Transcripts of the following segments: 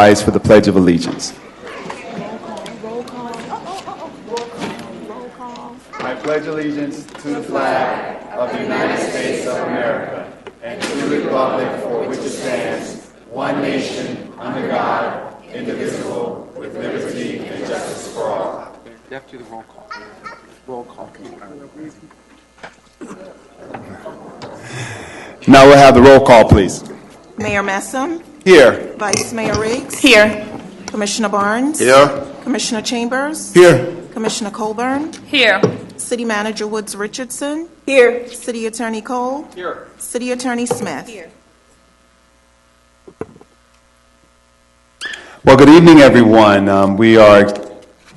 rise for the Pledge of Allegiance. I pledge allegiance to the flag of the United States of America and to the republic for which it stands, one nation, under God, indivisible, with liberty and justice for all. You have to do the roll call. Roll call. Now we'll have the roll call, please. Mayor Messam. Here. Vice Mayor Riggs. Here. Commissioner Barnes. Here. Commissioner Chambers. Here. Commissioner Colburn. Here. City Manager Woods Richardson. Here. City Attorney Cole. Here. City Attorney Smith. Here. Well, good evening, everyone. We are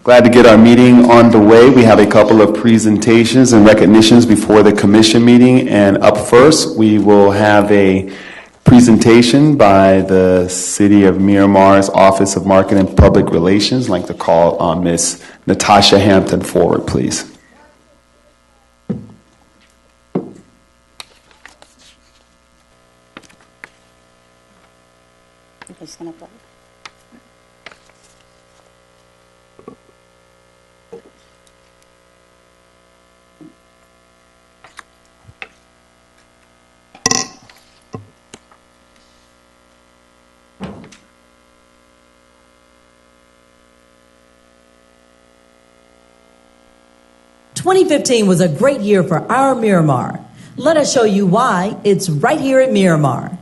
glad to get our meeting on the way. We have a couple of presentations and recognitions before the commission meeting. And up first, we will have a presentation by the City of Miramar's Office of Marketing and Public Relations. I'd like to call on Ms. Natasha Hampton forward, please. Just gonna play. 2015 was a great year for our Miramar. Let us show you why. It's right here at Miramar.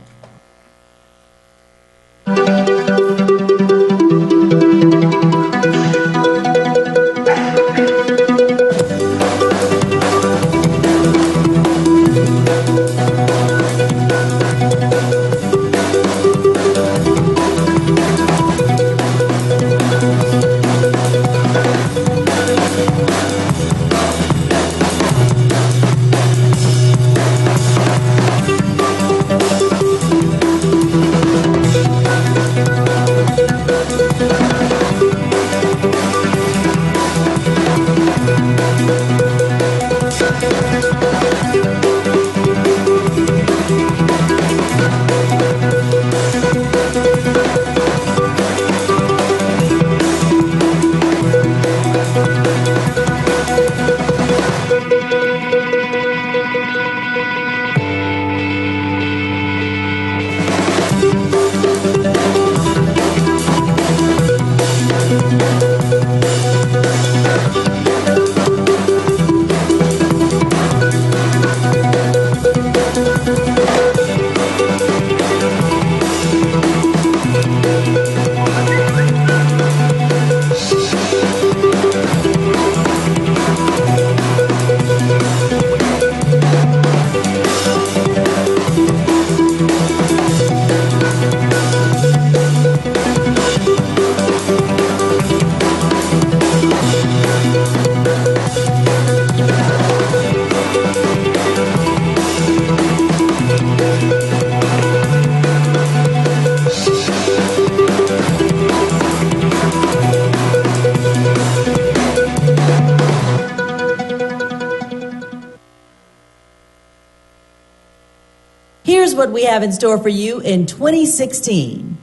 Here's what we have in store for you in 2016.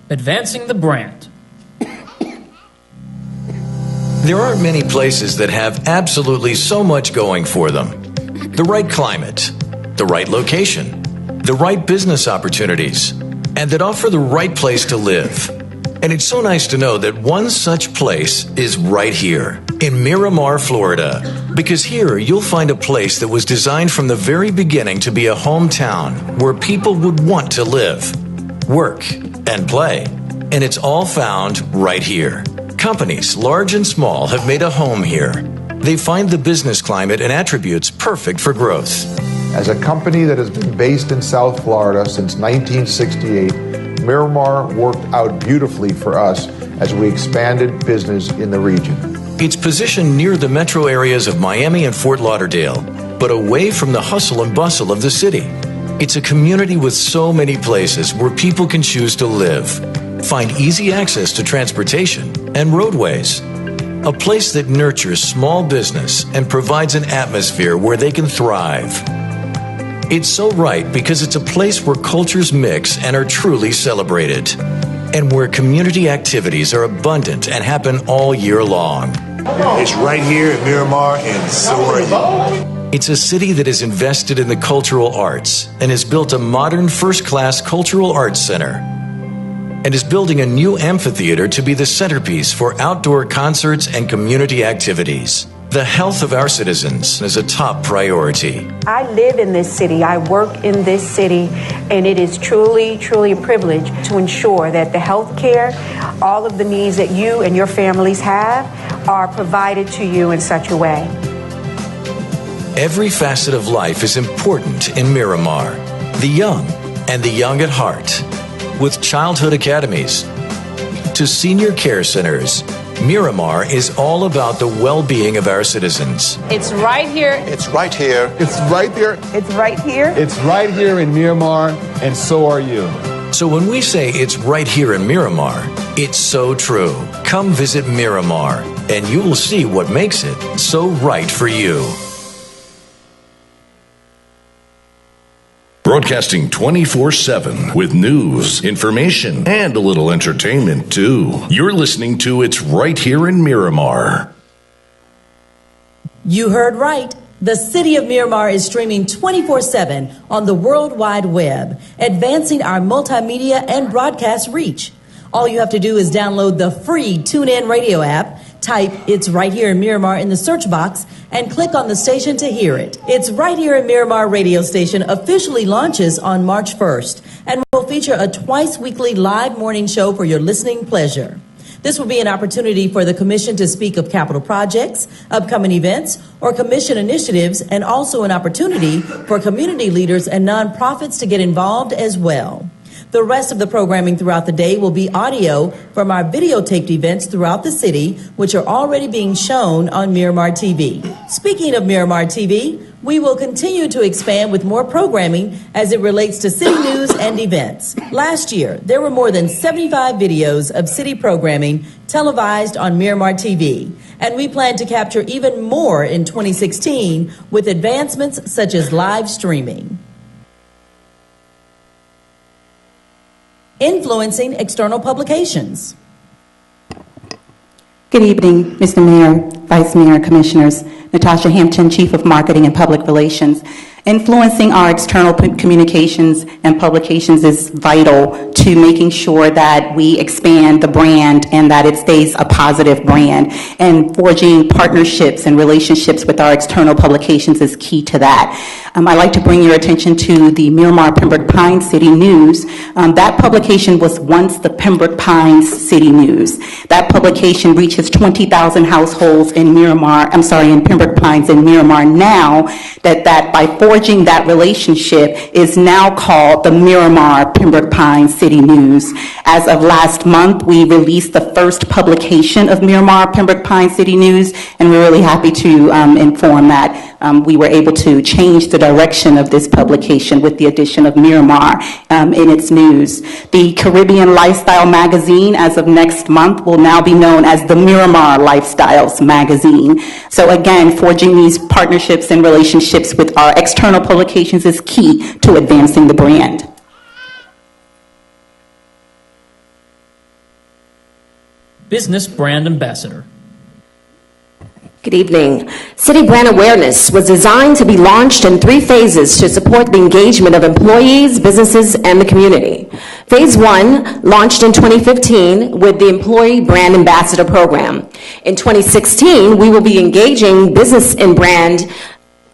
Advancing the brand. There aren't many places that have absolutely so much going for them. The right climate, the right location, the right business opportunities, and that offer the right place to live. And it's so nice to know that one such place is right here in Miramar, Florida. Because here you'll find a place that was designed from the very beginning to be a hometown where people would want to live, work, and play. And it's all found right here. Companies, large and small, have made a home here. They find the business climate and attributes perfect for growth. As a company that has been based in South Florida since 1968, Miramar worked out beautifully for us as we expanded business in the region. It's positioned near the metro areas of Miami and Fort Lauderdale, but away from the hustle and bustle of the city. It's a community with so many places where people can choose to live, find easy access to transportation and roadways. A place that nurtures small business and provides an atmosphere where they can thrive. It's so right because it's a place where cultures mix and are truly celebrated, and where community activities are abundant and happen all year long. It's right here in Miramar, and so are you. It's a city that is invested in the cultural arts and has built a modern first-class cultural arts center, and is building a new amphitheater to be the centerpiece for outdoor concerts and community activities. The health of our citizens is a top priority. I live in this city, I work in this city, and it is truly, truly a privilege to ensure that the health care, all of the needs that you and your families have are provided to you in such a way. Every facet of life is important in Miramar. The young and the young at heart. With childhood academies to senior care centers, Miramar is all about the well-being of our citizens. It's right here. It's right here. It's right there. It's right here. It's right here in Miramar, and so are you. So when we say it's right here in Miramar, it's so true. Come visit Miramar, and you will see what makes it so right for you. Broadcasting 24/7 with news, information, and a little entertainment, too. You're listening to It's Right Here in Miramar. You heard right. The City of Miramar is streaming 24/7 on the World Wide Web, advancing our multimedia and broadcast reach. All you have to do is download the free TuneIn radio app, type It's Right Here in Miramar in the search box, and click on the station to hear it. It's Right Here in Miramar radio station officially launches on March 1st and will feature a twice-weekly live morning show for your listening pleasure. This will be an opportunity for the Commission to speak of capital projects, upcoming events, or Commission initiatives, and also an opportunity for community leaders and nonprofits to get involved as well. The rest of the programming throughout the day will be audio from our videotaped events throughout the city, which are already being shown on Miramar TV. Speaking of Miramar TV, we will continue to expand with more programming as it relates to city news and events. Last year, there were more than 75 videos of city programming televised on Miramar TV, and we plan to capture even more in 2016 with advancements such as live streaming. Influencing external publications. Good evening, Mr. Mayor, Vice Mayor, Commissioners. Natasha Hampton, Chief of Marketing and Public Relations. Influencing our external communications and publications is vital to making sure that we expand the brand and that it stays a positive brand. And forging partnerships and relationships with our external publications is key to that. I'd like to bring your attention to the Miramar Pembroke Pines City News. That publication was once the Pembroke Pines City News. That publication reaches 20,000 households in in Pembroke Pines and Miramar now. That by forging that relationship is now called the Miramar Pembroke Pines City News. As of last month, we released the first publication of Miramar Pembroke Pines City News, and we're really happy to inform that we were able to change the direction of this publication with the addition of Miramar in its news. The Caribbean Lifestyle Magazine, as of next month, will now be known as the Miramar Lifestyles Magazine. So again, forging these partnerships and relationships with our external publications is key to advancing the brand. Business Brand Ambassador. Good evening. City Brand Awareness was designed to be launched in 3 phases to support the engagement of employees, businesses, and the community. Phase 1 launched in 2015 with the Employee Brand Ambassador Program. In 2016, we will be engaging business and brand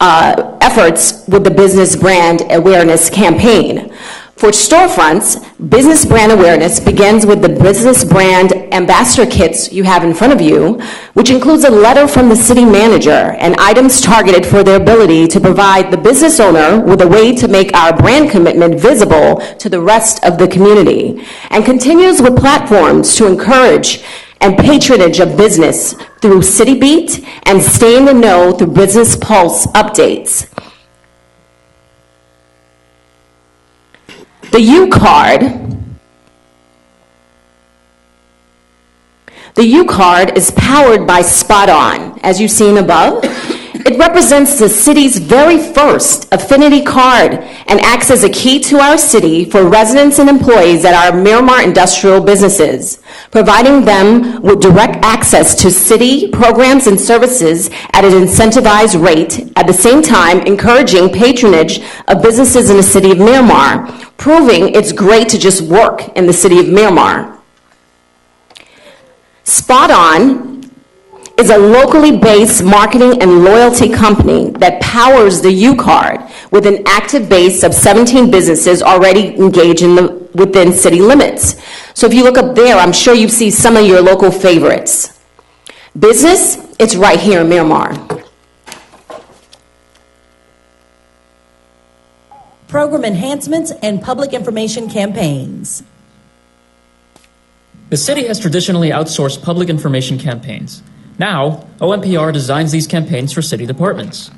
efforts with the Business Brand Awareness Campaign. For storefronts, business brand awareness begins with the business brand ambassador kits you have in front of you, which includes a letter from the city manager and items targeted for their ability to provide the business owner with a way to make our brand commitment visible to the rest of the community, and continues with platforms to encourage and patronage of business through City Beat and Stay in the Know through Business Pulse updates. The U-Card is powered by Spot On, as you've seen above. It represents the city's very first affinity card and acts as a key to our city for residents and employees at our Miramar industrial businesses, providing them with direct access to city programs and services at an incentivized rate, at the same time encouraging patronage of businesses in the city of Miramar, proving it's great to just work in the city of Miramar. Spot On is a locally based marketing and loyalty company that powers the U-Card with an active base of 17 businesses already engaged within city limits. So if you look up there, I'm sure you see some of your local favorites. Business, it's right here in Miramar. Program enhancements and public information campaigns. The city has traditionally outsourced public information campaigns. Now, OMPR designs these campaigns for city departments.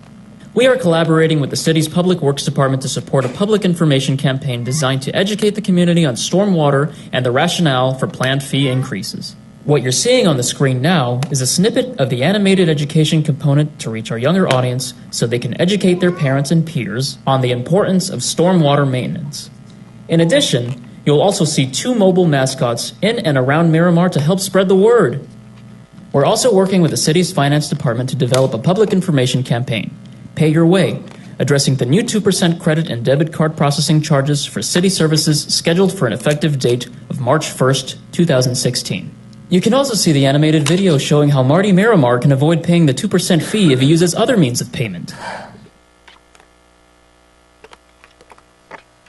We are collaborating with the city's Public Works Department to support a public information campaign designed to educate the community on stormwater and the rationale for planned fee increases. What you're seeing on the screen now is a snippet of the animated education component to reach our younger audience so they can educate their parents and peers on the importance of stormwater maintenance. In addition, you'll also see 2 mobile mascots in and around Miramar to help spread the word. We're also working with the city's finance department to develop a public information campaign, Pay Your Way, addressing the new 2% credit and debit card processing charges for city services scheduled for an effective date of March 1st, 2016. You can also see the animated video showing how Marty Miramar can avoid paying the 2% fee if he uses other means of payment.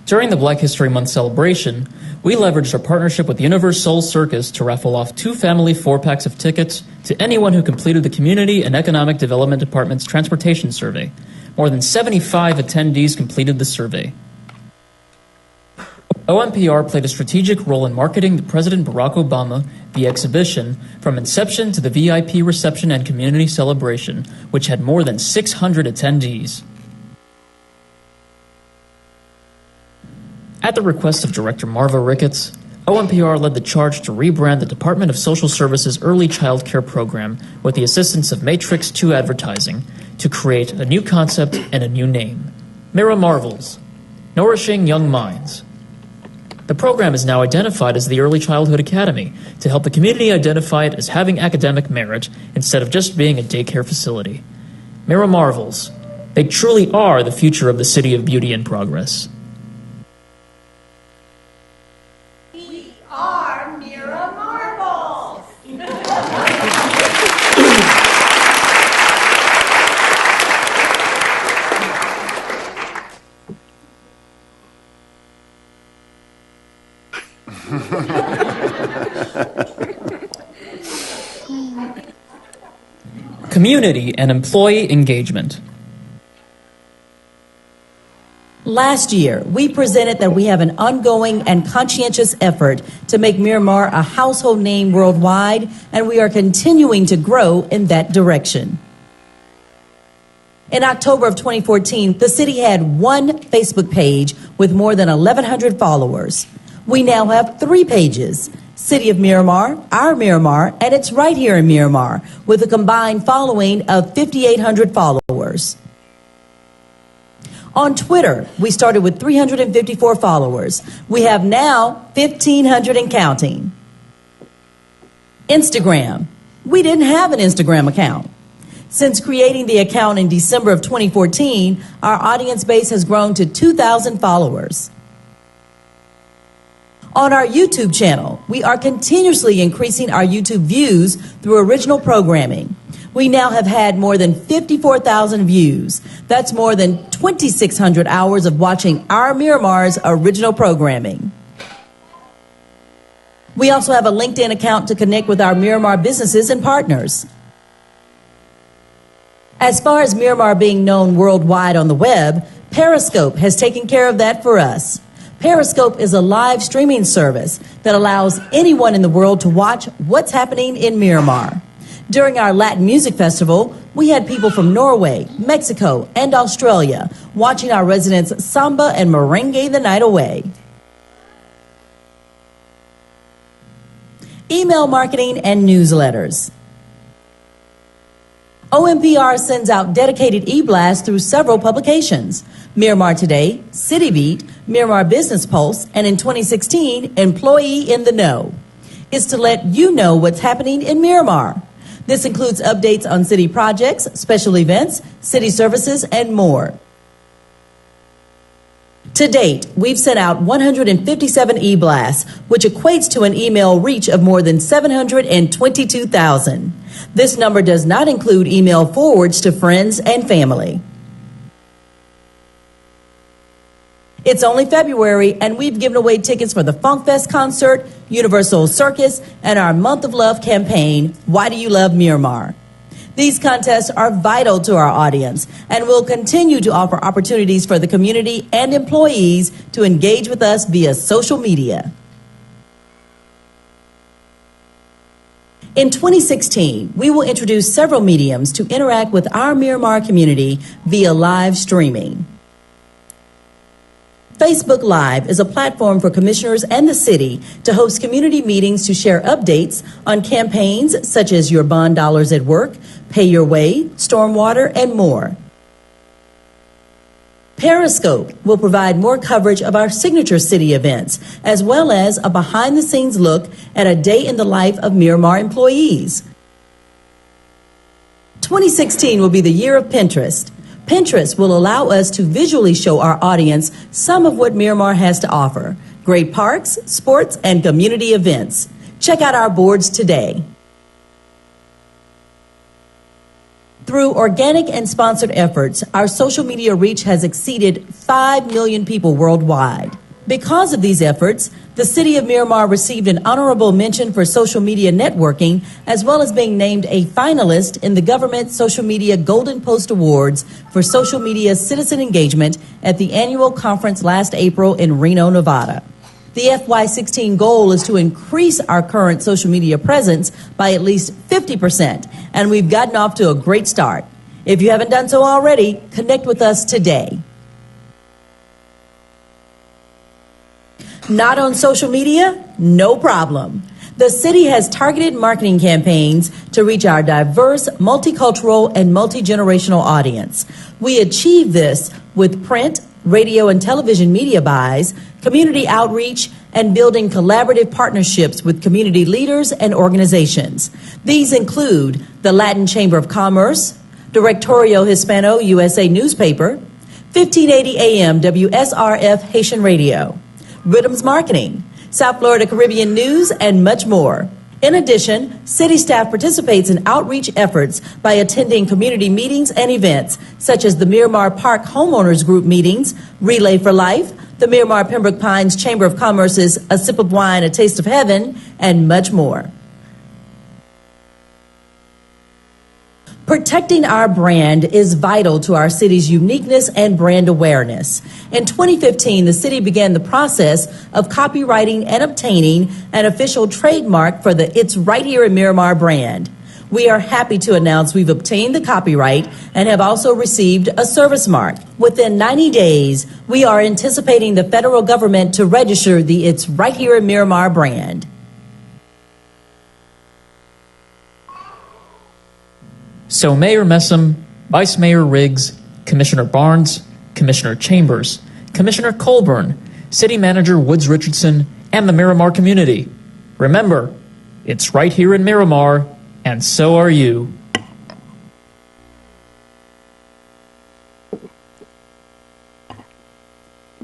During the Black History Month celebration, we leveraged our partnership with Universe Soul Circus to raffle off 2 family 4-packs of tickets to anyone who completed the Community and Economic Development Department's transportation survey. More than 75 attendees completed the survey. OMPR played a strategic role in marketing the President Barack Obama, the exhibition, from inception to the VIP reception and community celebration, which had more than 600 attendees. At the request of Director Marva Ricketts, OMPR led the charge to rebrand the Department of Social Services Early Child Care Program with the assistance of Matrix 2 Advertising to create a new concept and a new name, MiramarVLs, Nourishing Young Minds. The program is now identified as the Early Childhood Academy to help the community identify it as having academic merit instead of just being a daycare facility. MiramarVLs, they truly are the future of the City of Beauty and Progress. Community and employee engagement. Last year, we presented that we have an ongoing and conscientious effort to make Miramar a household name worldwide, and we are continuing to grow in that direction. In October of 2014, the city had 1 Facebook page with more than 1,100 followers. We now have 3 pages, City of Miramar, Our Miramar, and It's Right Here in Miramar, with a combined following of 5,800 followers. On Twitter, we started with 354 followers. We have now 1,500 and counting. Instagram, we didn't have an Instagram account. Since creating the account in December of 2014, our audience base has grown to 2,000 followers. On our YouTube channel, we are continuously increasing our YouTube views through original programming. We now have had more than 54,000 views. That's more than 2,600 hours of watching our Miramar's original programming. We also have a LinkedIn account to connect with our Miramar businesses and partners. As far as Miramar being known worldwide on the web, Periscope has taken care of that for us. Periscope is a live streaming service that allows anyone in the world to watch what's happening in Miramar. During our Latin Music Festival, we had people from Norway, Mexico, and Australia watching our residents samba and merengue the night away. Email marketing and newsletters. OMPR sends out dedicated e-blasts through several publications: Miramar Today, City Beat, Miramar Business Pulse, and in 2016, Employee in the Know. It's to let you know what's happening in Miramar. This includes updates on city projects, special events, city services, and more. To date, we've sent out 157 e-blasts, which equates to an email reach of more than 722,000. This number does not include email forwards to friends and family. It's only February, and we've given away tickets for the Funk Fest concert, Universal Circus, and our Month of Love campaign, Why Do You Love Miramar? These contests are vital to our audience, and we'll continue to offer opportunities for the community and employees to engage with us via social media. In 2016, we will introduce several mediums to interact with our Miramar community via live streaming. Facebook Live is a platform for commissioners and the city to host community meetings to share updates on campaigns such as Your Bond Dollars at Work, Pay Your Way, Stormwater, and more. Periscope will provide more coverage of our signature city events, as well as a behind-the-scenes look at a day in the life of Miramar employees. 2016 will be the year of Pinterest. Pinterest will allow us to visually show our audience some of what Miramar has to offer: great parks, sports, and community events. Check out our boards today. Through organic and sponsored efforts, our social media reach has exceeded 5 million people worldwide. Because of these efforts, the City of Miramar received an honorable mention for social media networking, as well as being named a finalist in the Government Social Media Golden Post Awards for social media citizen engagement at the annual conference last April in Reno, Nevada. The FY16 goal is to increase our current social media presence by at least 50%, and we've gotten off to a great start. If you haven't done so already, connect with us today. Not on social media? No problem. The city has targeted marketing campaigns to reach our diverse, multicultural, and multi-generational audience. We achieve this with print, radio, and television media buys, community outreach, and building collaborative partnerships with community leaders and organizations. These include the Latin Chamber of Commerce, Directorio Hispano USA newspaper, 1580 AM WSRF Haitian Radio, Rhythms Marketing, South Florida Caribbean News, and much more. In addition, city staff participates in outreach efforts by attending community meetings and events, such as the Miramar Park Homeowners Group meetings, Relay for Life, the Miramar Pembroke Pines Chamber of Commerce's A Sip of Wine, A Taste of Heaven, and much more. Protecting our brand is vital to our city's uniqueness and brand awareness. In 2015, the city began the process of copywriting and obtaining an official trademark for the It's Right Here in Miramar brand. We are happy to announce we've obtained the copyright and have also received a service mark. Within 90 days, we are anticipating the federal government to register the It's Right Here in Miramar brand. So Mayor Messam, Vice Mayor Riggs, Commissioner Barnes, Commissioner Chambers, Commissioner Colburn, City Manager Woods Richardson, and the Miramar community. Remember, it's right here in Miramar, and so are you.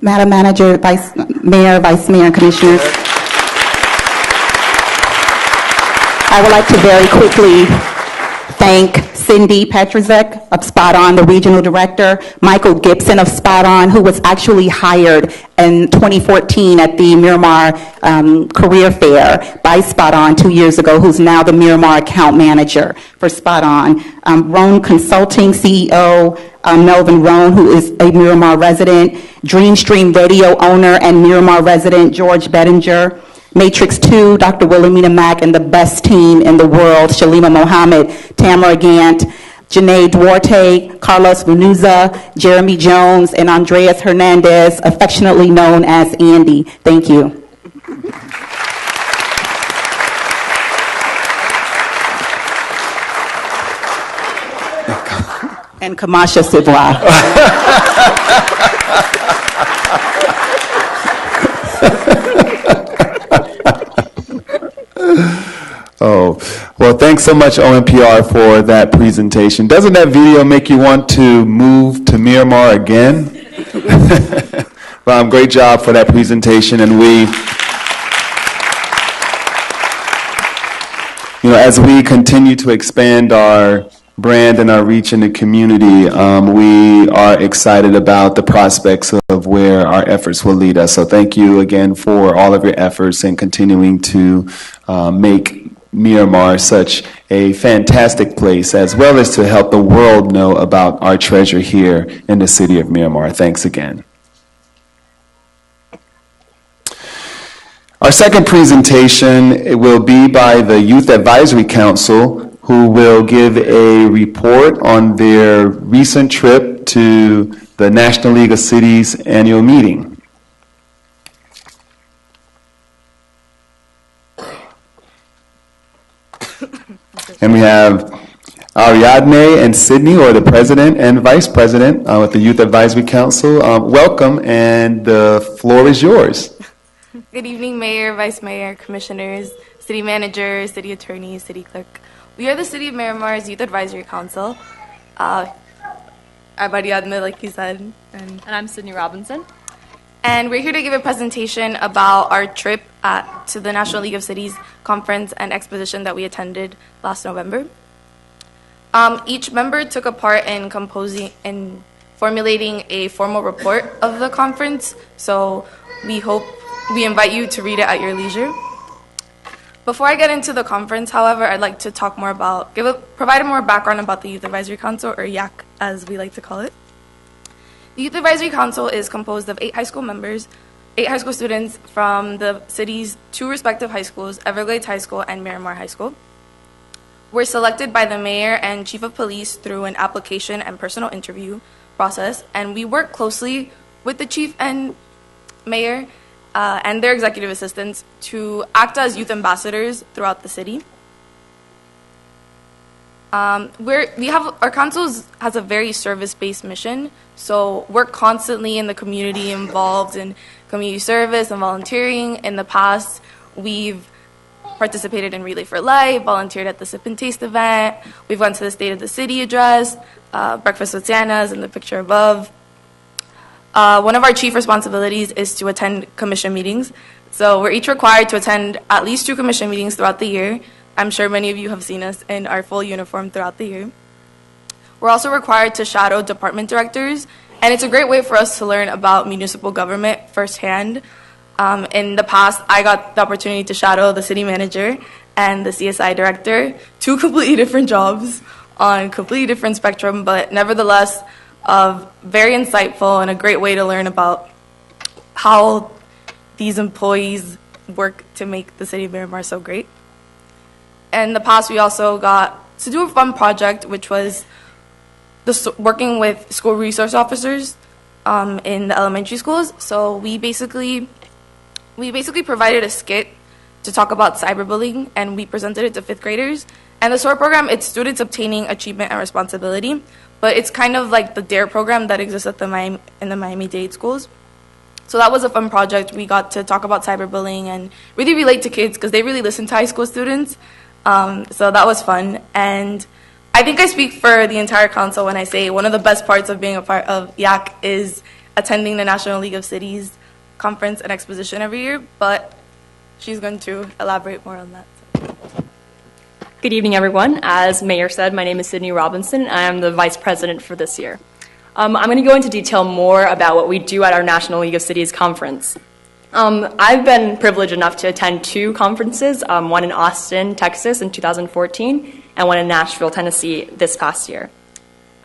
Madam Manager, Vice Mayor, and Commissioners, I would like to very quickly thank Cindy Petrozek of Spot On, the Regional Director, Michael Gibson of Spot On, who was actually hired in 2014 at the Miramar Career Fair by Spot On 2 years ago, who's now the Miramar Account Manager for Spot On. Roan Consulting CEO, Melvin Roan, who is a Miramar resident, Dreamstream Radio owner and Miramar resident, George Bettinger, Matrix 2, Dr. Wilhelmina Mack, and the best team in the world, Shalima Mohammed, Tamara Gant, Janae Duarte, Carlos Lanuza, Jeremy Jones, and Andreas Hernandez, affectionately known as Andy. Thank you. And Kamasha Sibwa. Oh, well, thanks so much, OMPR, for that presentation. Doesn't that video make you want to move to Miramar again? Great job for that presentation, and as we continue to expand our brand and our reach in the community, we are excited about the prospects of where our efforts will lead us. So thank you again for all of your efforts and continuing to make Miramar such a fantastic place, as well as to help the world know about our treasure here in the city of Miramar. Thanks again. Our second presentation will be by the Youth Advisory Council, who will give a report on their recent trip to the National League of Cities annual meeting. And we have Ariadne and Sydney, or the President and Vice President with the Youth Advisory Council. Welcome, and the floor is yours. Good evening, Mayor, Vice Mayor, Commissioners, City Manager, City Attorney, City Clerk. We are the City of Miramar's Youth Advisory Council. I'm Ariadne, like you said. And I'm Sydney Robinson. And we're here to give a presentation about our trip to the National League of Cities conference and exposition that we attended last November. Each member took a part in formulating a formal report of the conference, so we invite you to read it at your leisure. Before I get into the conference, however, I'd like to talk more about, provide more background about the Youth Advisory Council, or YAC as we like to call it. The Youth Advisory Council is composed of 8 high school members, 8 high school students from the city's 2 respective high schools, Everglades High School and Miramar High School. We're selected by the mayor and chief of police through an application and personal interview process, and we work closely with the chief and mayor and their executive assistants to act as youth ambassadors throughout the city. Our council has a very service-based mission, so we're constantly in the community, involved in community service and volunteering. In the past, we've participated in Relay for Life, volunteered at the Sip and Taste event. We've gone to the State of the City address, Breakfast with Santa's in the picture above. One of our chief responsibilities is to attend commission meetings. So we're each required to attend at least 2 commission meetings throughout the year. I'm sure many of you have seen us in our full uniform throughout the year. We're also required to shadow department directors, and it's a great way for us to learn about municipal government firsthand. In the past, I got the opportunity to shadow the city manager and the CSI director, 2 completely different jobs on completely different spectrum, but nevertheless, very insightful and a great way to learn about how these employees work to make the city of Miramar so great. In the past, we also got to do a fun project, which was working with school resource officers in the elementary schools. So we basically provided a skit to talk about cyberbullying, and we presented it to 5th graders. And the SOAR program, it's students obtaining achievement and responsibility, but it's kind of like the DARE program that exists at in the Miami-Dade schools. So that was a fun project. We got to talk about cyberbullying and really relate to kids because they really listen to high school students. So that was fun. And I think I speak for the entire council when I say one of the best parts of being a part of YAC is attending the National League of Cities conference and exposition every year, but she's going to elaborate more on that. Good evening, everyone. As Mayor said, my name is Sydney Robinson. I am the Vice President for this year. I'm going to go into detail more about what we do at our National League of Cities conference. I've been privileged enough to attend 2 conferences, one in Austin, Texas in 2014, and one in Nashville, Tennessee this past year.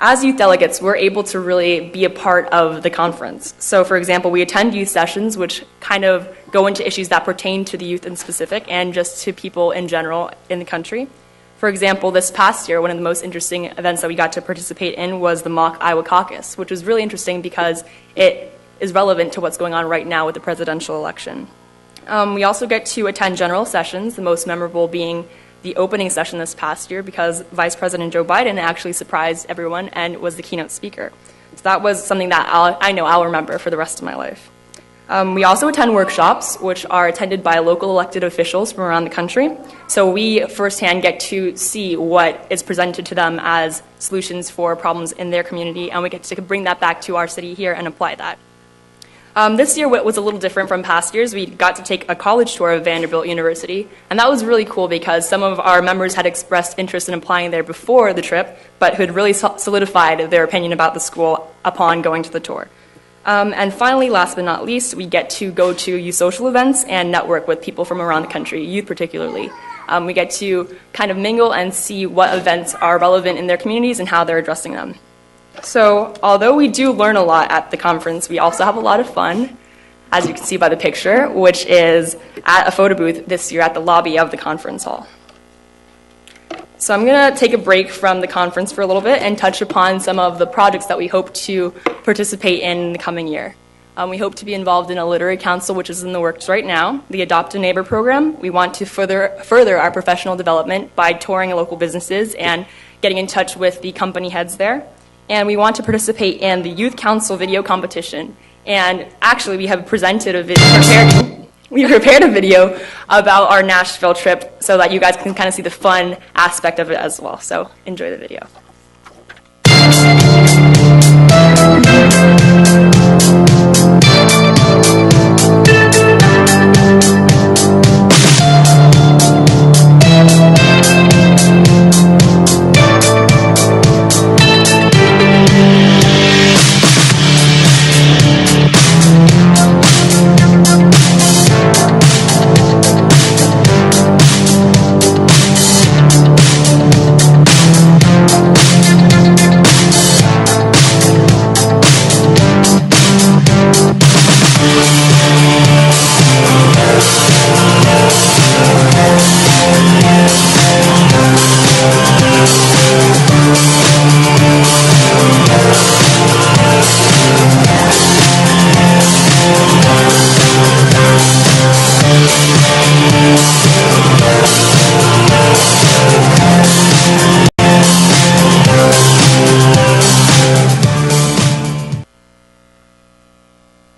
As youth delegates, we're able to really be a part of the conference. So, for example, we attend youth sessions, which kind of go into issues that pertain to the youth in specific and just to people in general in the country. For example, this past year, one of the most interesting events that we got to participate in was the mock Iowa caucus, which was really interesting because it is relevant to what's going on right now with the presidential election. We also get to attend general sessions, the most memorable being the opening session this past year because Vice President Joe Biden actually surprised everyone and was the keynote speaker. So that was something that I know I'll remember for the rest of my life. We also attend workshops, which are attended by local elected officials from around the country. So we firsthand get to see what is presented to them as solutions for problems in their community, and we get to bring that back to our city here and apply that. This year was a little different from past years. We got to take a college tour of Vanderbilt University, and that was really cool because some of our members had expressed interest in applying there before the trip, but who had really solidified their opinion about the school upon going to the tour. And finally, last but not least, we get to go to youth social events and network with people from around the country, youth particularly. We get to kind of mingle and see what events are relevant in their communities and how they're addressing them. So although we do learn a lot at the conference, we also have a lot of fun, as you can see by the picture, which is at a photo booth this year at the lobby of the conference hall. So I'm going to take a break from the conference for a little bit and touch upon some of the projects that we hope to participate in the coming year. We hope to be involved in a literary council, which is in the works right now, the Adopt a Neighbor program. We want to further our professional development by touring local businesses and getting in touch with the company heads there. And we want to participate in the Youth Council video competition. And actually, we have presented a video, we prepared a video about our Nashville trip so that you guys can kind of see the fun aspect of it as well. So enjoy the video.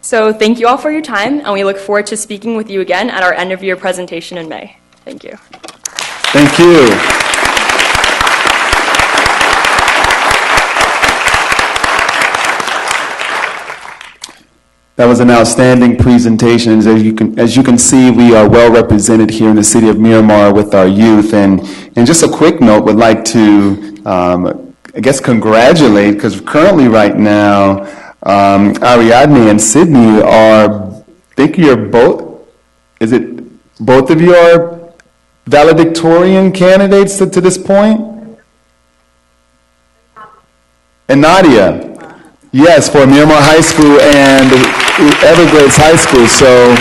So thank you all for your time, and we look forward to speaking with you again at our end of year presentation in May. Thank you. Thank you. That was an outstanding presentation. As you can see, we are well represented here in the city of Miramar with our youth. And just a quick note, would like to, I guess, congratulate, because currently right now, Ariadne and Sydney are, I think you're both, is it both of you are valedictorian candidates to this point? And Nadia, yes, for Miramar High School and Everglades High School. So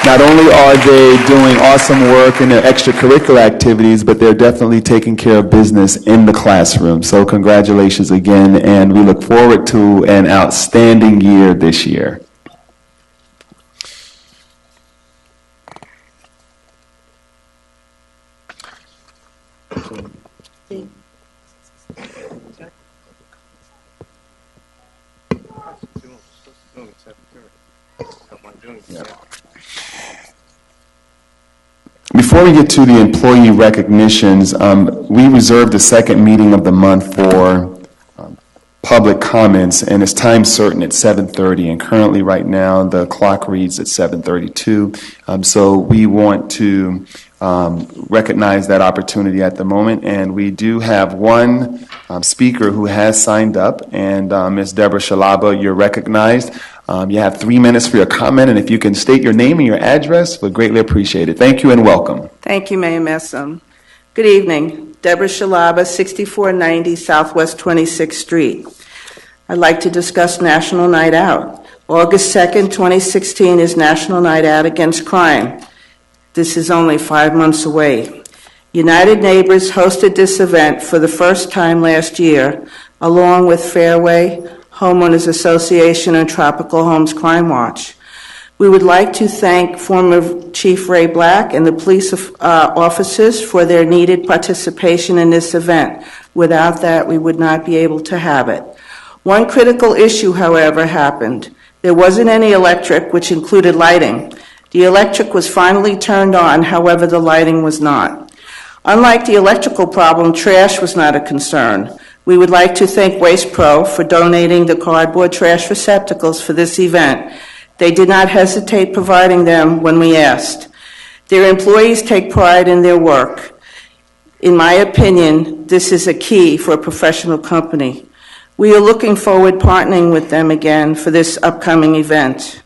not only are they doing awesome work in their extracurricular activities, but they're definitely taking care of business in the classroom. So congratulations again, and we look forward to an outstanding year this year. Before we get to the employee recognitions, we reserved the second meeting of the month for public comments, and it's time certain at 7:30, and currently right now the clock reads at 7:32. So we want to recognize that opportunity at the moment, and we do have one speaker who has signed up, and Ms. Deborah Shalaba, you're recognized. You have 3 minutes for your comment, and if you can state your name and your address, we'd greatly appreciate it. Thank you and welcome. Thank you, Mayor Messam. Good evening. Deborah Shalaba, 6490 Southwest 26th Street. I'd like to discuss National Night Out. August 2nd, 2016 is National Night Out Against Crime. This is only 5 months away. United Neighbors hosted this event for the first time last year, along with Fairway, Homeowners Association, and Tropical Homes Crime Watch. We would like to thank former Chief Ray Black and the police officers for their needed participation in this event. Without that, we would not be able to have it. One critical issue, however, happened. There wasn't any electric, which included lighting. The electric was finally turned on, however, the lighting was not. Unlike the electrical problem, trash was not a concern. We would like to thank Waste Pro for donating the cardboard trash receptacles for this event. They did not hesitate providing them when we asked. Their employees take pride in their work. In my opinion, this is a key for a professional company. We are looking forward partnering with them again for this upcoming event.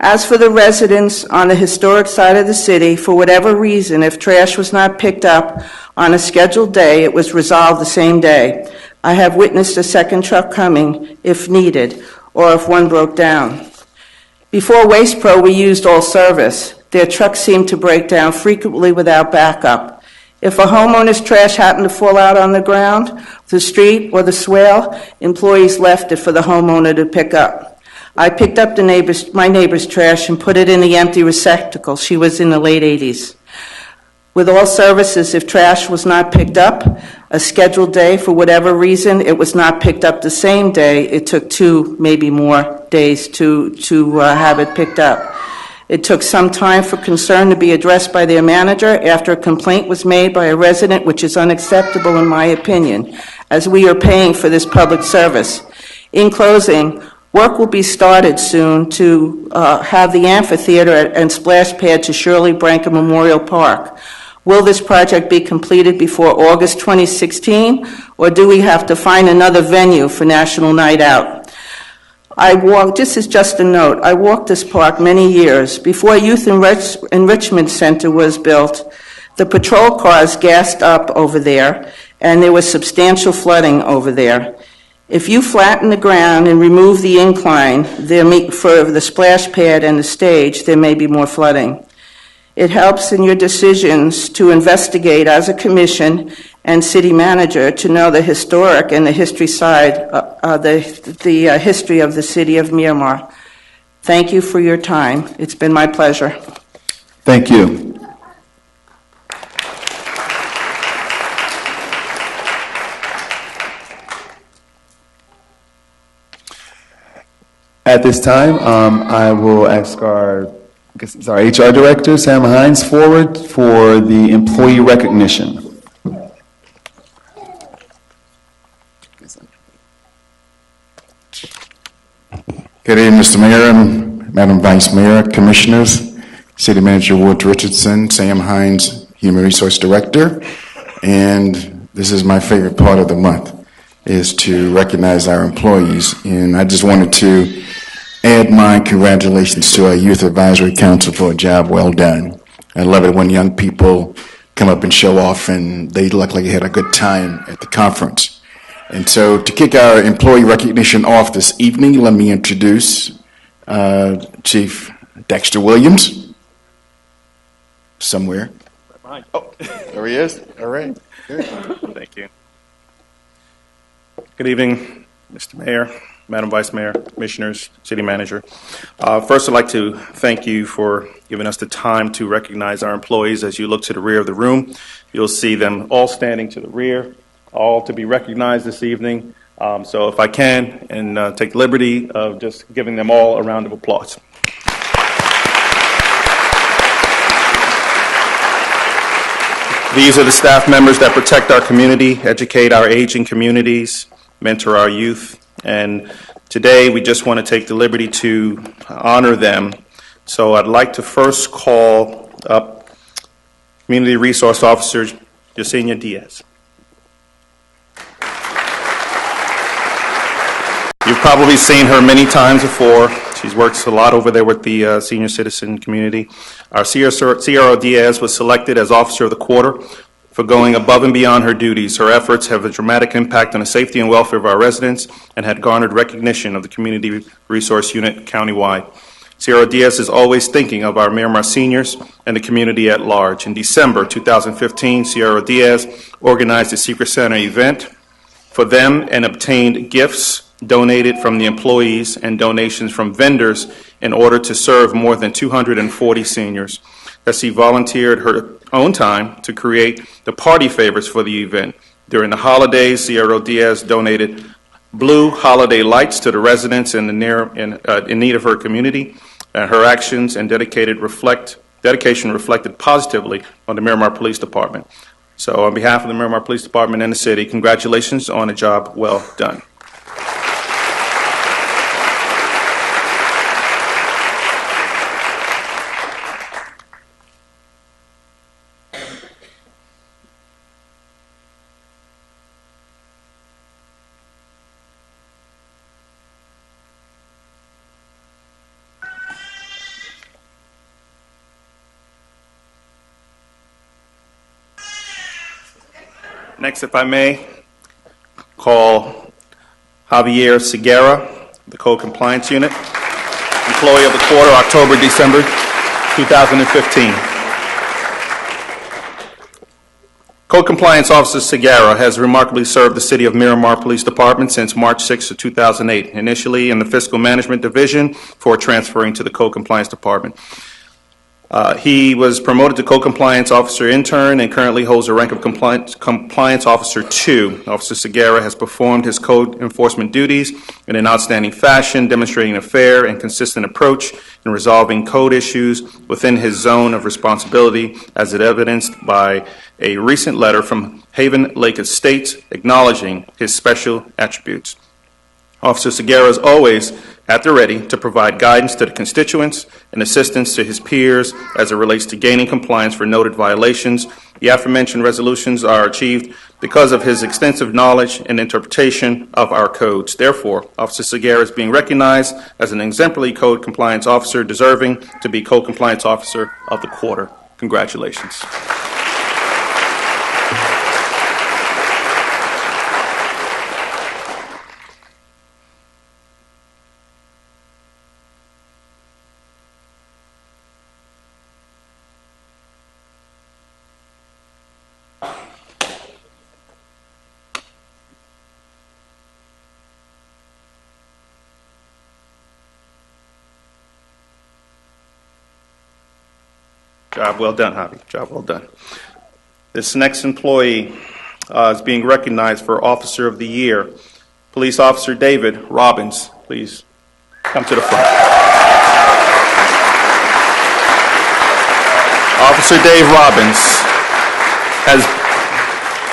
As for the residents on the historic side of the city, for whatever reason, if trash was not picked up on a scheduled day, it was resolved the same day. I have witnessed a second truck coming if needed, or if one broke down. Before Waste Pro, we used All Service. Their trucks seemed to break down frequently without backup. If a homeowner's trash happened to fall out on the ground, the street, or the swale, employees left it for the homeowner to pick up. I picked up my neighbor's trash and put it in the empty receptacle. She was in the late 80s. With All Services, if trash was not picked up a scheduled day, for whatever reason, it was not picked up the same day, it took 2, maybe more days to have it picked up. It took some time for concern to be addressed by their manager after a complaint was made by a resident, which is unacceptable in my opinion, as we are paying for this public service. In closing, work will be started soon to have the amphitheater and splash pad to Shirley Branca Memorial Park. Will this project be completed before August 2016, or do we have to find another venue for National Night Out? This is just a note, I walked this park many years. Before Youth Enrichment Center was built, the patrol cars gassed up over there, and there was substantial flooding over there. If you flatten the ground and remove the incline for the splash pad and the stage, there may be more flooding. It helps in your decisions to investigate as a commission and city manager to know the historic and the history side, the history of the city of Miramar. Thank you for your time. It's been my pleasure. Thank you. At this time, I will ask our HR Director, Sam Hines, forward for the employee recognition. Good evening, Mr. Mayor and Madam Vice Mayor, Commissioners, City Manager Woods Richardson, Sam Hines, Human Resource Director, and this is my favorite part of the month, is to recognize our employees. And I just wanted to add my congratulations to our Youth Advisory Council for a job well done. I love it when young people come up and show off and they look like they had a good time at the conference. And so to kick our employee recognition off this evening, let me introduce Chief Dexter Williams. Somewhere. Oh, there he is. All right. Good. Thank you. Good evening, Mr. Mayor, Madam Vice Mayor, Commissioners, City Manager. First, I'd like to thank you for giving us the time to recognize our employees. As you look to the rear of the room, you'll see them all standing to the rear, all to be recognized this evening. So if I can, and take the liberty of just giving them all a round of applause. These are the staff members that protect our community, educate our aging communities, mentor our youth. And today we just want to take the liberty to honor them. So I'd like to first call up Community Resource Officer Yesenia Diaz. You've probably seen her many times before. She's worked a lot over there with the senior citizen community. Our CRO Diaz was selected as Officer of the Quarter for going above and beyond her duties. Her efforts have a dramatic impact on the safety and welfare of our residents and had garnered recognition of the Community Resource Unit countywide. CRO Diaz is always thinking of our Miramar seniors and the community at large. In December 2015, CRO Diaz organized a Secret Santa event for them and obtained gifts donated from the employees and donations from vendors in order to serve more than 240 seniors. Bessie volunteered her own time to create the party favors for the event. During the holidays, Sierra Diaz donated blue holiday lights to the residents in need of her community. Her actions and dedication reflected positively on the Miramar Police Department. So on behalf of the Miramar Police Department and the city, congratulations on a job well done. Next, if I may, call Javier Segura, the Code Compliance Unit, Employee of the Quarter, October-December 2015. Code Compliance Officer Segura has remarkably served the City of Miramar Police Department since March 6 of 2008, initially in the Fiscal Management Division before transferring to the Code Compliance Department. He was promoted to Code Compliance Officer Intern and currently holds the rank of Compliance Officer 2. Officer Segura has performed his code enforcement duties in an outstanding fashion, demonstrating a fair and consistent approach in resolving code issues within his zone of responsibility, as evidenced by a recent letter from Haven Lake Estates acknowledging his special attributes. Officer Segura is always at the ready to provide guidance to the constituents and assistance to his peers as it relates to gaining compliance for noted violations. The aforementioned resolutions are achieved because of his extensive knowledge and interpretation of our codes. Therefore, Officer Segura is being recognized as an exemplary code compliance officer deserving to be Code Compliance Officer of the Quarter. Congratulations. Job well done, Javi. Job well done. This next employee is being recognized for Officer of the Year. Police Officer David Robbins, please come to the front. Officer Dave Robbins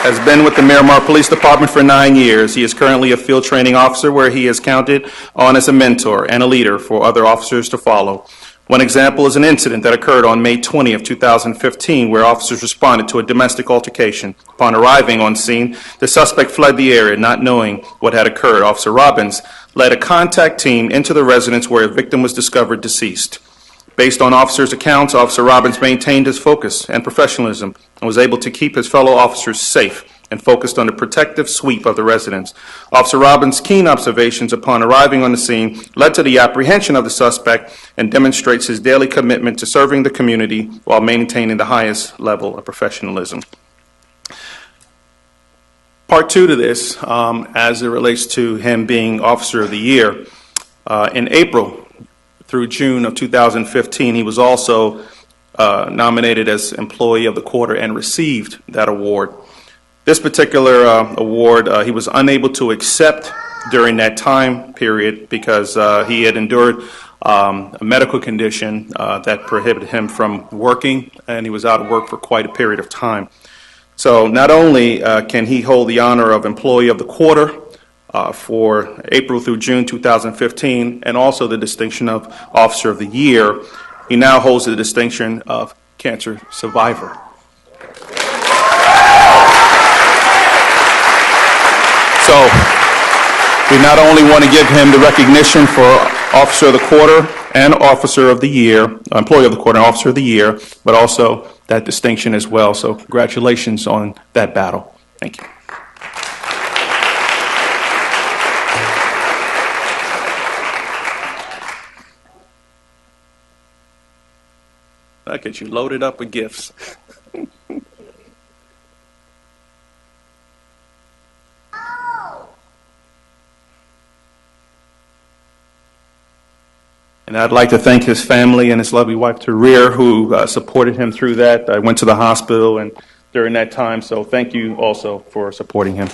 has been with the Miramar Police Department for 9 years. He is currently a field training officer where he is counted on as a mentor and a leader for other officers to follow. One example is an incident that occurred on May 20 of 2015 where officers responded to a domestic altercation. Upon arriving on scene, the suspect fled the area not knowing what had occurred. Officer Robbins led a contact team into the residence where a victim was discovered deceased. Based on officers' accounts, Officer Robbins maintained his focus and professionalism and was able to keep his fellow officers safe and focused on the protective sweep of the residents. Officer Robbins' keen observations upon arriving on the scene led to the apprehension of the suspect and demonstrates his daily commitment to serving the community while maintaining the highest level of professionalism. Part two to this, as it relates to him being Officer of the Year, in April through June of 2015, he was also nominated as Employee of the Quarter and received that award. This particular award he was unable to accept during that time period because he had endured a medical condition that prohibited him from working, and he was out of work for quite a period of time. So not only can he hold the honor of Employee of the Quarter for April through June 2015 and also the distinction of Officer of the Year, he now holds the distinction of Cancer Survivor. So we not only want to give him the recognition for Officer of the Quarter and Officer of the Year, Employee of the Quarter and Officer of the Year, but also that distinction as well. So congratulations on that battle. Thank you. That gets you loaded up with gifts. And I'd like to thank his family and his lovely wife, Tarir, who supported him through that. I went to the hospital and during that time, so thank you also for supporting him.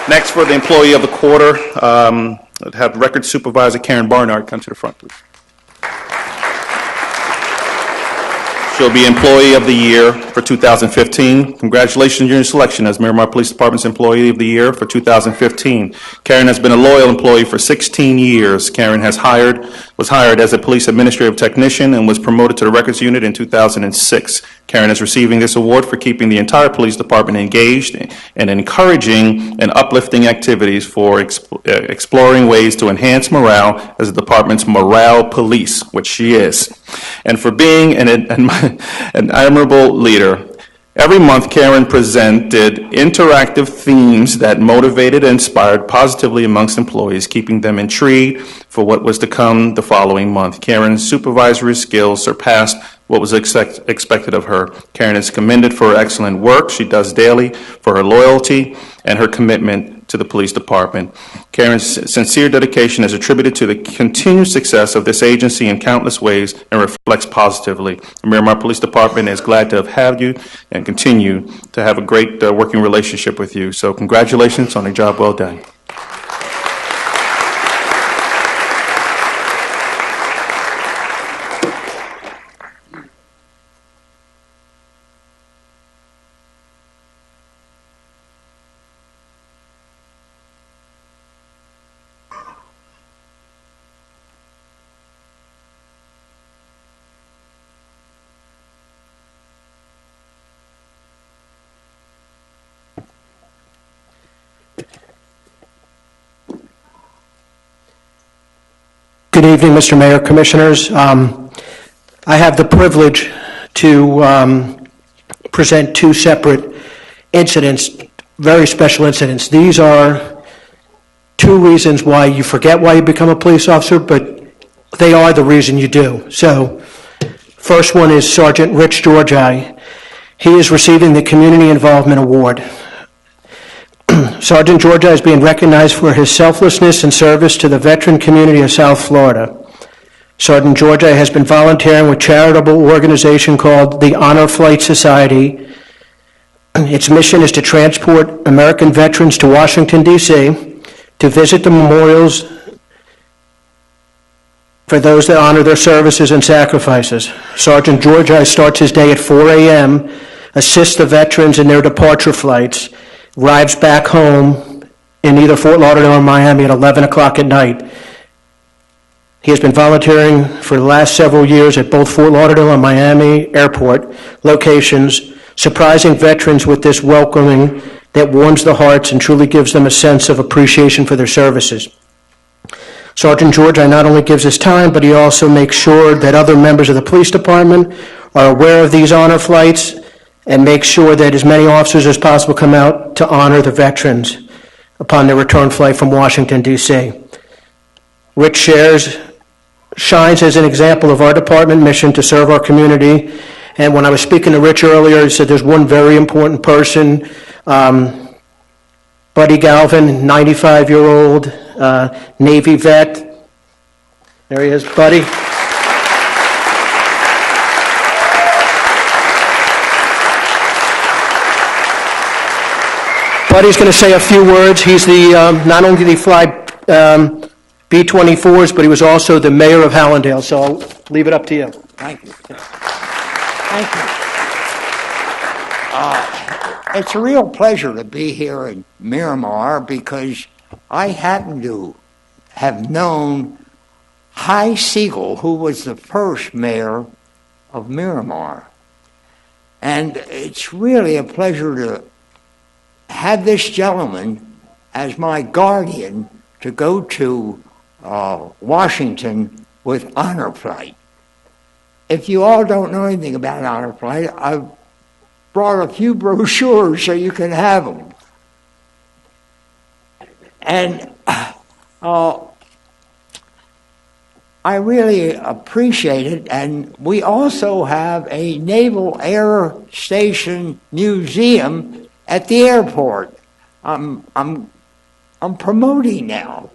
Next, for the Employee of the Quarter, I'd have Record Supervisor Karen Barnard come to the front, please. She'll be Employee of the Year for 2015. Congratulations on your selection as Miramar Police Department's Employee of the Year for 2015. Karen has been a loyal employee for 16 years. Karen was hired as a police administrative technician and was promoted to the records unit in 2006. Karen is receiving this award for keeping the entire police department engaged and encouraging and uplifting activities for exploring ways to enhance morale as the department's morale police, which she is, and for being an admirable leader. Every month, Karen presented interactive themes that motivated and inspired positively amongst employees, keeping them intrigued for what was to come the following month. Karen's supervisory skills surpassed what was expected of her. Karen is commended for her excellent work she does daily, for her loyalty and her commitment to the police department. Karen's sincere dedication is attributed to the continued success of this agency in countless ways and reflects positively. The Miramar Police Department is glad to have had you and continue to have a great working relationship with you. So congratulations on a job well done. Good evening, Mr. Mayor, Commissioners. I have the privilege to present two separate incidents, very special incidents. These are two reasons why you forget why you become a police officer, but they are the reason you do. So, first one is Sergeant Rich Georgi. He is receiving the Community Involvement Award. Sergeant Georgia is being recognized for his selflessness and service to the veteran community of South Florida. Sergeant Georgia has been volunteering with a charitable organization called the Honor Flight Society. Its mission is to transport American veterans to Washington, D.C. to visit the memorials for those that honor their services and sacrifices. Sergeant Georgia starts his day at 4 a.m., assists the veterans in their departure flights, arrives back home in either Fort Lauderdale or Miami at 11 o'clock at night. He has been volunteering for the last several years at both Fort Lauderdale and Miami airport locations, surprising veterans with this welcoming that warms the hearts and truly gives them a sense of appreciation for their services. Sergeant George not only gives his time, but he also makes sure that other members of the police department are aware of these honor flights and make sure that as many officers as possible come out to honor the veterans upon their return flight from Washington, D.C. Rich shines as an example of our department mission to serve our community. And when I was speaking to Rich earlier, he said there's one very important person, Buddy Galvin, 95-year-old Navy vet. There he is, Buddy. Buddy's going to say a few words. He's not only did he fly B-24s, but he was also the mayor of Hallandale. So I'll leave it up to you. Thank you. Thank you. It's a real pleasure to be here in Miramar because I happen to have known Hy Siegel, who was the first mayor of Miramar. And it's really a pleasure to have this gentleman as my guardian to go to Washington with Honor Flight. If you all don't know anything about Honor Flight, I've brought a few brochures so you can have them. And I really appreciate it. And we also have a Naval Air Station Museum at the airport. I'm I'm promoting now.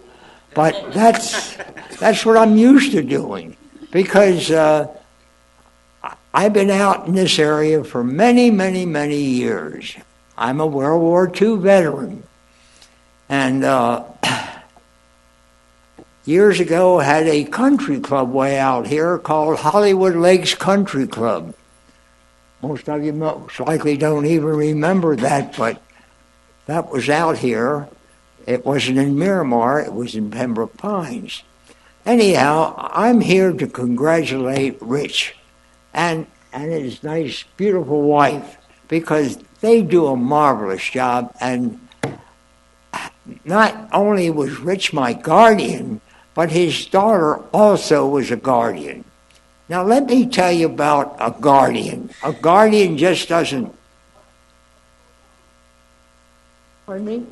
But that's what I'm used to doing, because I've been out in this area for many, many, many years. I'm a World War II veteran. And years ago, I had a country club way out here called Hollywood Lakes Country Club. Most of you most likely don't even remember that, but that was out here. It wasn't in Miramar, it was in Pembroke Pines. Anyhow, I'm here to congratulate Rich and his nice, beautiful wife, because they do a marvelous job. And not only was Rich my guardian, but his daughter also was a guardian. Now, let me tell you about a guardian. A guardian just doesn't... Pardon me?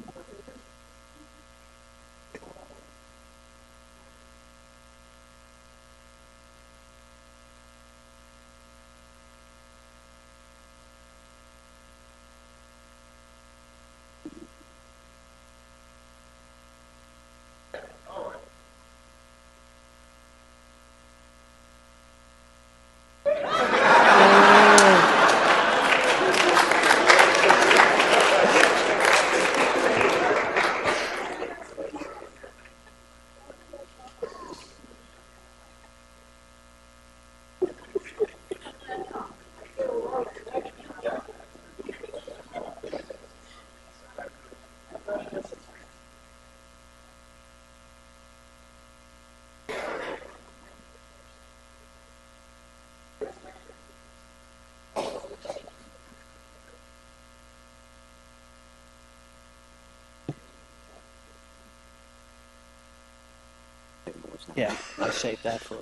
Yeah, I saved that for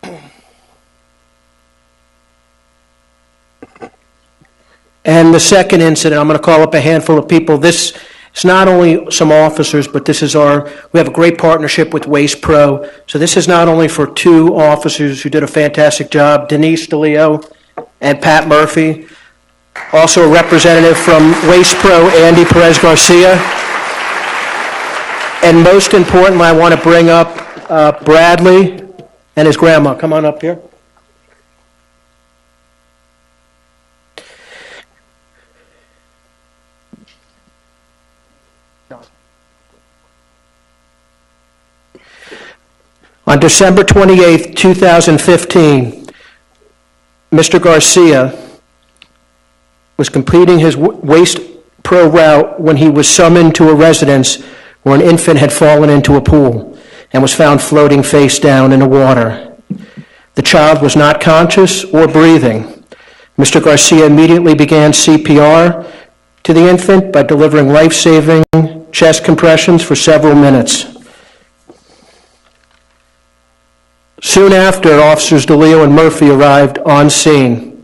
it. And the second incident, I'm going to call up a handful of people. This is not only some officers, but we have a great partnership with Waste Pro. So this is not only for two officers who did a fantastic job, Denise DeLeo and Pat Murphy. Also a representative from Waste Pro, Andy Perez Garcia. And most importantly, I want to bring up Bradley and his grandma. Come on up here. On December 28th, 2015, Mr. Garcia was completing his Waste Pro route when he was summoned to a residence where an infant had fallen into a pool and was found floating face down in the water. The child was not conscious or breathing. Mr. Garcia immediately began CPR to the infant by delivering life-saving chest compressions for several minutes. Soon after, Officers DeLeo and Murphy arrived on scene.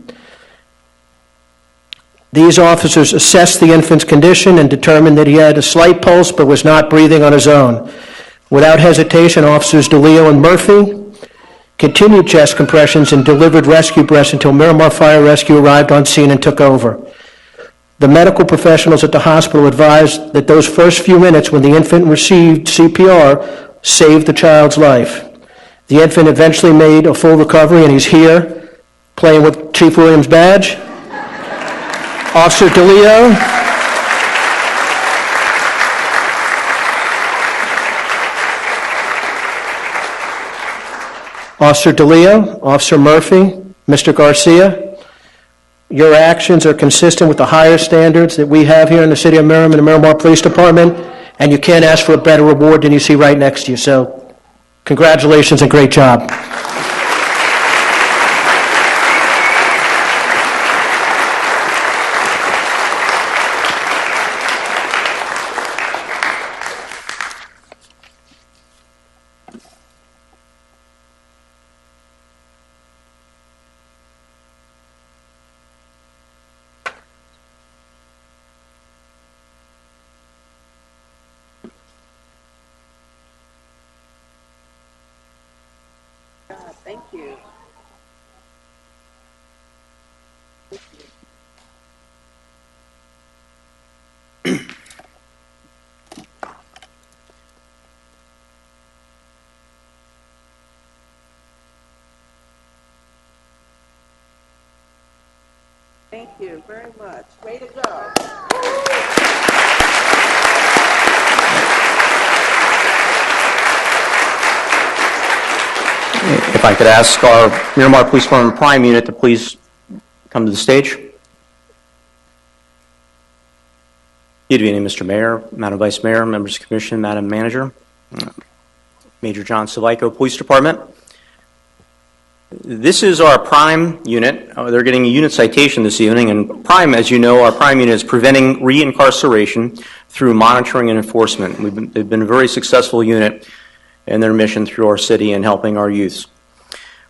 These officers assessed the infant's condition and determined that he had a slight pulse but was not breathing on his own. Without hesitation, Officers DeLeo and Murphy continued chest compressions and delivered rescue breaths until Miramar Fire Rescue arrived on scene and took over. The medical professionals at the hospital advised that those first few minutes when the infant received CPR saved the child's life. The infant eventually made a full recovery, and he's here playing with Chief Williams' badge. Officer DeLeo. Officer DeLeo, Officer Murphy, Mr. Garcia, your actions are consistent with the higher standards that we have here in the City of Miramar and the Miramar Police Department, and you can't ask for a better reward than you see right next to you. So, congratulations and great job. Thank you. Thank you very much. Way to go. If I could ask our Miramar Police Department Prime Unit to please come to the stage. Good evening, Mr. Mayor, Madam Vice Mayor, members of the Commission, Madam Manager, Major John Savico, Police Department. This is our Prime Unit. They're getting a unit citation this evening, and Prime, as you know, our Prime Unit is preventing reincarceration through monitoring and enforcement. They've been a very successful unit in their mission through our city and helping our youths.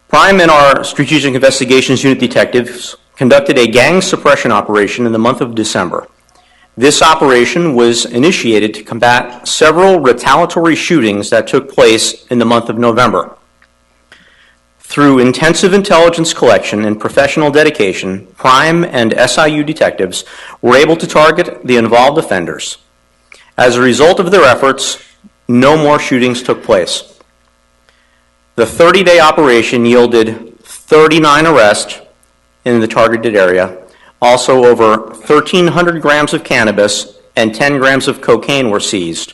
Prime and our Strategic Investigations Unit detectives conducted a gang suppression operation in the month of December. This operation was initiated to combat several retaliatory shootings that took place in the month of November. Through intensive intelligence collection and professional dedication, Prime and SIU detectives were able to target the involved offenders. As a result of their efforts, no more shootings took place. The 30-day operation yielded 39 arrests in the targeted area. Also, over 1,300 grams of cannabis and 10 grams of cocaine were seized.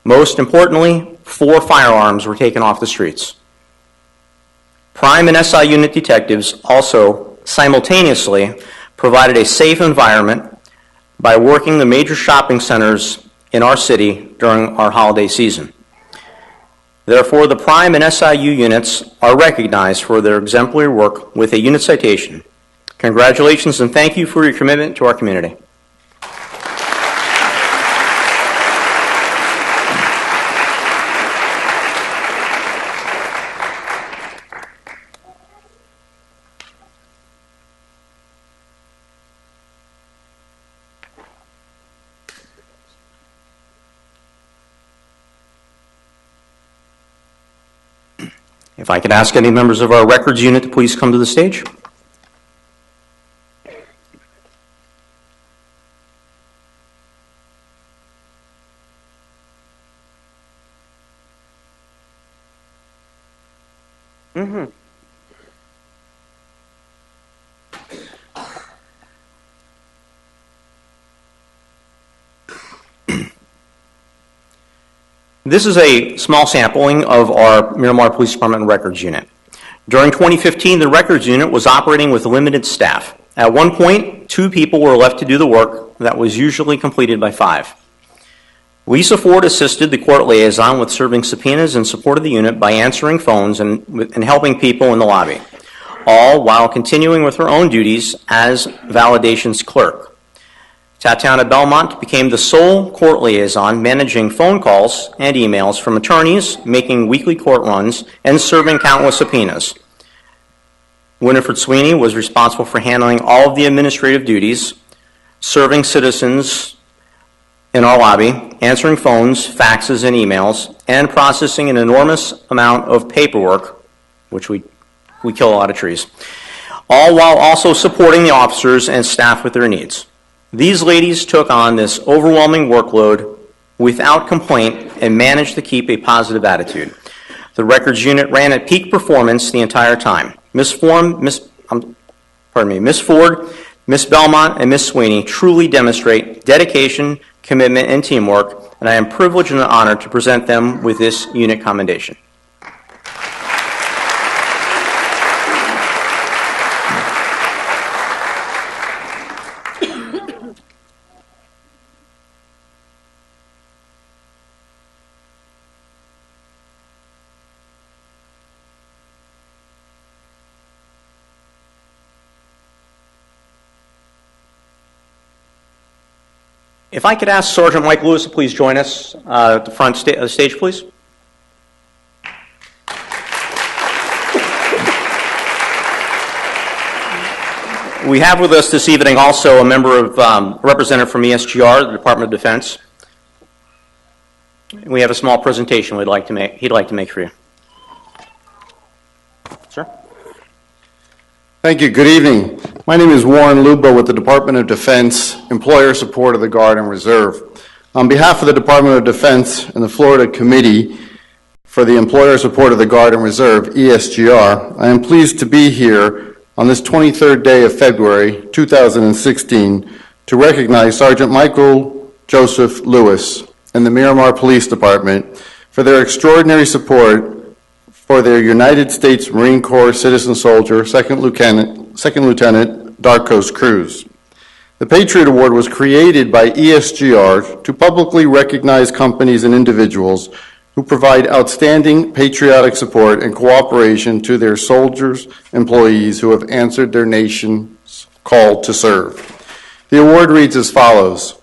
Most importantly, 4 firearms were taken off the streets. Prime and SI unit detectives also simultaneously provided a safe environment by working the major shopping centers in our city during our holiday season. Therefore, the Prime and SIU units are recognized for their exemplary work with a unit citation. Congratulations and thank you for your commitment to our community. If I could ask any members of our records unit to please come to the stage. This is a small sampling of our Miramar Police Department Records Unit. During 2015, the Records Unit was operating with limited staff. At one point, 2 people were left to do the work that was usually completed by 5. Lisa Ford assisted the court liaison with serving subpoenas in support of the unit by answering phones and helping people in the lobby, all while continuing with her own duties as validations clerk. Tatiana Belmont became the sole court liaison, managing phone calls and emails from attorneys, making weekly court runs, and serving countless subpoenas. Winifred Sweeney was responsible for handling all of the administrative duties, serving citizens in our lobby, answering phones, faxes, and emails, and processing an enormous amount of paperwork, which we kill a lot of trees, all while also supporting the officers and staff with their needs. These ladies took on this overwhelming workload without complaint and managed to keep a positive attitude. The records unit ran at peak performance the entire time. Miss Ford, Miss Belmont, and Miss Sweeney truly demonstrate dedication, commitment, and teamwork, and I am privileged and honored to present them with this unit commendation. If I could ask Sergeant Mike Lewis to please join us at the front stage, please. We have with us this evening also a member of representative from ESGR, the Department of Defense. We have a small presentation he'd like to make for you. Sir? Thank you. Good evening. My name is Warren Lubo with the Department of Defense, Employer Support of the Guard and Reserve. On behalf of the Department of Defense and the Florida Committee for the Employer Support of the Guard and Reserve, ESGR, I am pleased to be here on this 23rd day of February 2016 to recognize Sergeant Michael Joseph Lewis and the Miramar Police Department for their extraordinary support for their United States Marine Corps citizen soldier, Second Lieutenant Darkos Cruz. The Patriot Award was created by ESGR to publicly recognize companies and individuals who provide outstanding patriotic support and cooperation to their soldiers, employees who have answered their nation's call to serve. The award reads as follows: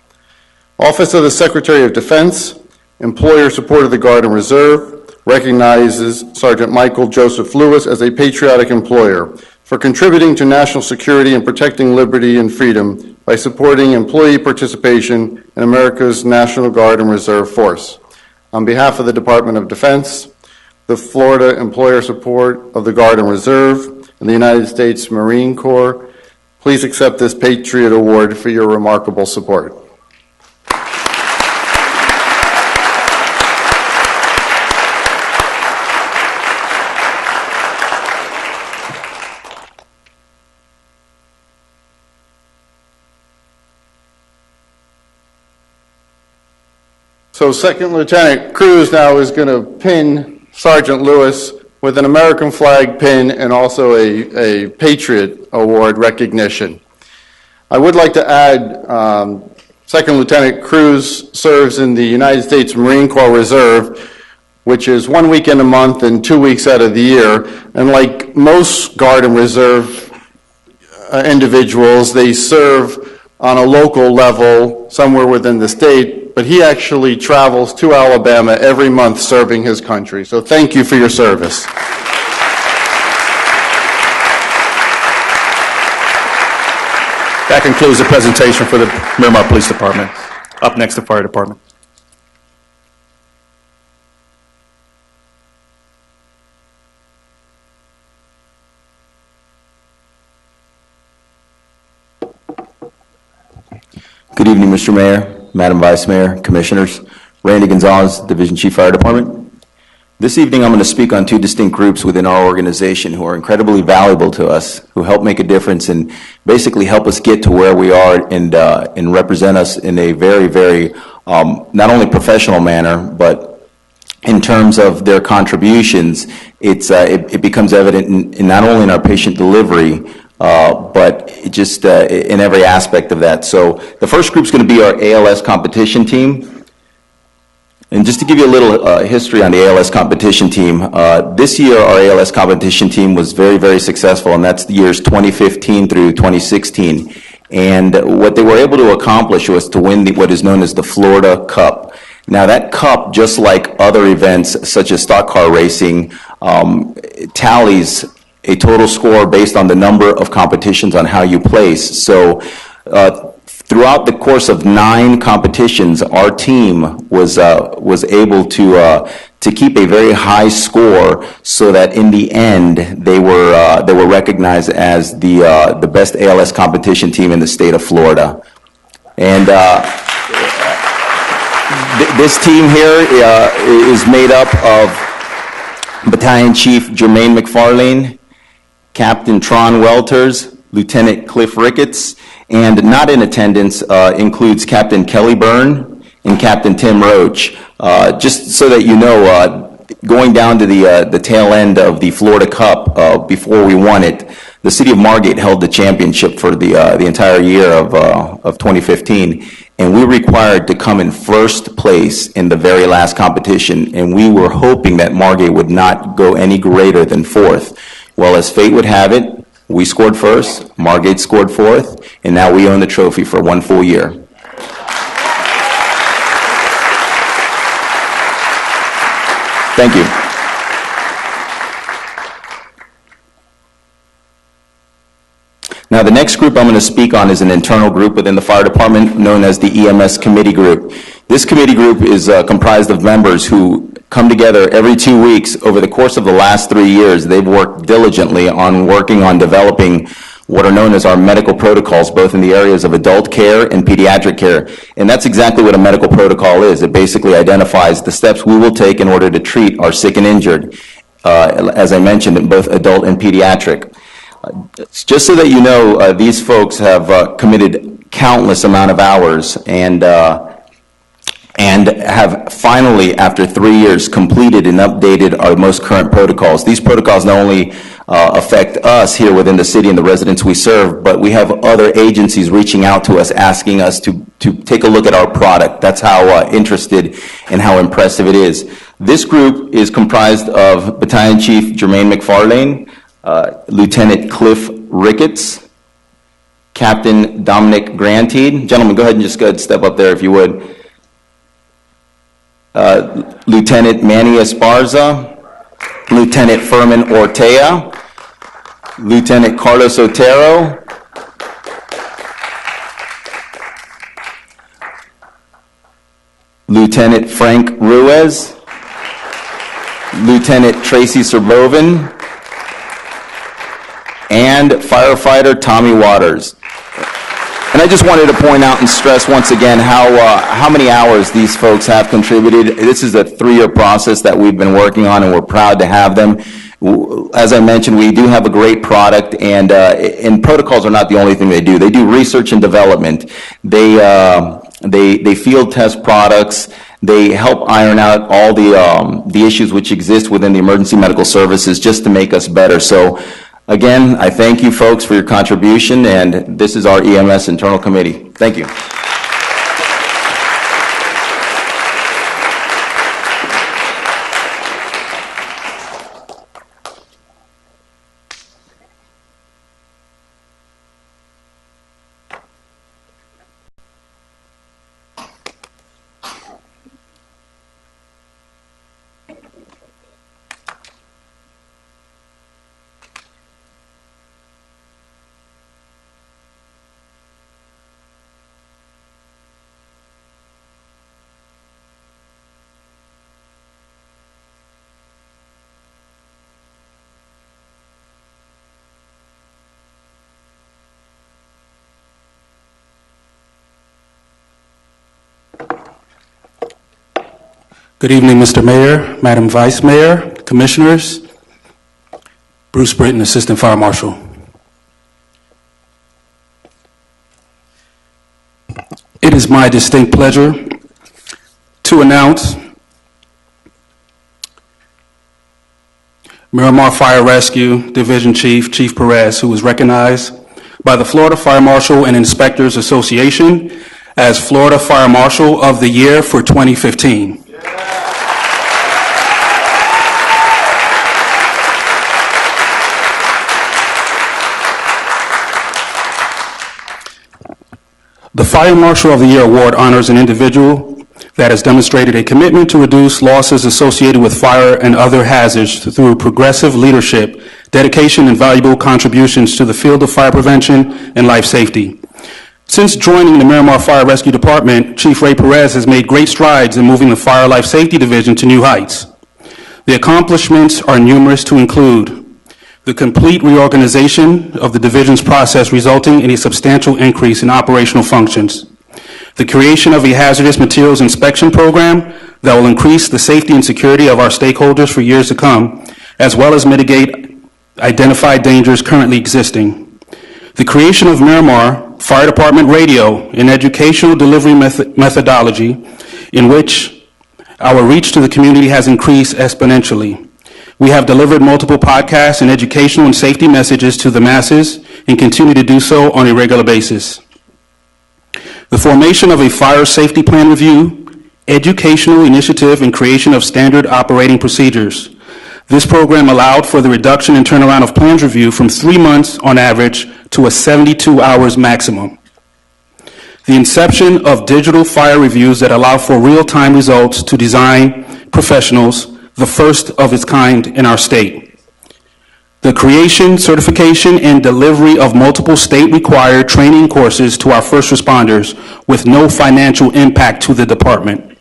Office of the Secretary of Defense, Employer Support of the Guard and Reserve, recognizes Sergeant Michael Joseph Lewis as a patriotic employer for contributing to national security and protecting liberty and freedom by supporting employee participation in America's National Guard and Reserve Force. On behalf of the Department of Defense, the Florida Employer Support of the Guard and Reserve, and the United States Marine Corps, please accept this Patriot Award for your remarkable support. So Second Lieutenant Cruz now is going to pin Sergeant Lewis with an American flag pin and also a Patriot Award recognition. I would like to add Second Lieutenant Cruz serves in the United States Marine Corps Reserve, which is 1 weekend a month and 2 weeks out of the year. And like most Guard and Reserve individuals, they serve on a local level somewhere within the state, but he actually travels to Alabama every month serving his country. So thank you for your service. That concludes the presentation for the Miramar Police Department. Up next, the Fire Department. Good evening, Mr. Mayor, Madam Vice Mayor, Commissioners. Randy Gonzalez, Division Chief Fire Department. This evening I'm going to speak on two distinct groups within our organization who are incredibly valuable to us, who help make a difference and basically help us get to where we are and represent us in a very, very not only professional manner, but in terms of their contributions, it becomes evident in not only in our patient delivery, but just in every aspect of that. So the first group is going to be our ALS competition team. And just to give you a little history on the ALS competition team, this year our ALS competition team was very, very successful, and that's the years 2015 through 2016. And what they were able to accomplish was to win what is known as the Florida Cup. Now that cup, just like other events such as stock car racing, tallies a total score based on the number of competitions on how you place. So throughout the course of 9 competitions, our team was able to keep a very high score, so that in the end they were recognized as the best ALS competition team in the state of Florida. And this team here is made up of Battalion Chief Jermaine McFarlane, Captain Tron Welters, Lieutenant Cliff Ricketts, and not in attendance includes Captain Kelly Byrne and Captain Tim Roach. Just so that you know, going down to the tail end of the Florida Cup, before we won it, the City of Margate held the championship for the entire year of 2015, and we were required to come in first place in the very last competition, and we were hoping that Margate would not go any greater than 4th. Well, as fate would have it, we scored first, Margate scored 4th, and now we own the trophy for 1 full year. Thank you. Now, the next group I'm going to speak on is an internal group within the fire department known as the EMS Committee Group. This committee group is comprised of members who come together every 2 weeks. Over the course of the last 3 years, they've worked diligently on working on developing what are known as our medical protocols, both in the areas of adult care and pediatric care. And that's exactly what a medical protocol is. It basically identifies the steps we will take in order to treat our sick and injured, as I mentioned, in both adult and pediatric. Just so that you know, these folks have committed countless amount of hours and have finally, after 3 years, completed and updated our most current protocols. These protocols not only affect us here within the city and the residents we serve, but we have other agencies reaching out to us, asking us to take a look at our product. That's how interested and how impressive it is. This group is comprised of Battalion Chief Jermaine McFarlane, Lieutenant Cliff Ricketts, Captain Dominic Grantede. Gentlemen, go ahead and just step up there if you would. Lieutenant Manny Esparza, Lieutenant Furman Ortea, Lieutenant Carlos Otero, Lieutenant Frank Ruiz, Lieutenant Tracy Serbovin, and firefighter Tommy Waters. And I just wanted to point out and stress once again how many hours these folks have contributed. This is a 3-year process that we've been working on, and we're proud to have them. As I mentioned, we do have a great product, and protocols are not the only thing they do. They do research and development. They field test products. They help iron out all the issues which exist within the emergency medical services just to make us better. So, again, I thank you folks for your contribution, and this is our EMS internal committee. Thank you. Good evening, Mr. Mayor, Madam Vice Mayor, Commissioners. Bruce Britton, Assistant Fire Marshal. It is my distinct pleasure to announce Miramar Fire Rescue Division Chief, Chief Perez, who was recognized by the Florida Fire Marshal and Inspectors Association as Florida Fire Marshal of the Year for 2015. The Fire Marshal of the Year Award honors an individual that has demonstrated a commitment to reduce losses associated with fire and other hazards through progressive leadership, dedication, and valuable contributions to the field of fire prevention and life safety. Since joining the Miramar Fire Rescue Department, Chief Ray Perez has made great strides in moving the Fire Life Safety Division to new heights. The accomplishments are numerous to include the complete reorganization of the division's process resulting in a substantial increase in operational functions, the creation of a hazardous materials inspection program that will increase the safety and security of our stakeholders for years to come, as well as mitigate identified dangers currently existing, the creation of Miramar Fire Department Radio, an educational delivery methodology in which our reach to the community has increased exponentially. We have delivered multiple podcasts and educational and safety messages to the masses and continue to do so on a regular basis. The formation of a fire safety plan review, educational initiative, and creation of standard operating procedures. This program allowed for the reduction and turnaround of plans review from 3 months on average to a 72 hours maximum. The inception of digital fire reviews that allow for real-time results to design professionals, the first of its kind in our state. The creation, certification, and delivery of multiple state-required training courses to our first responders with no financial impact to the department.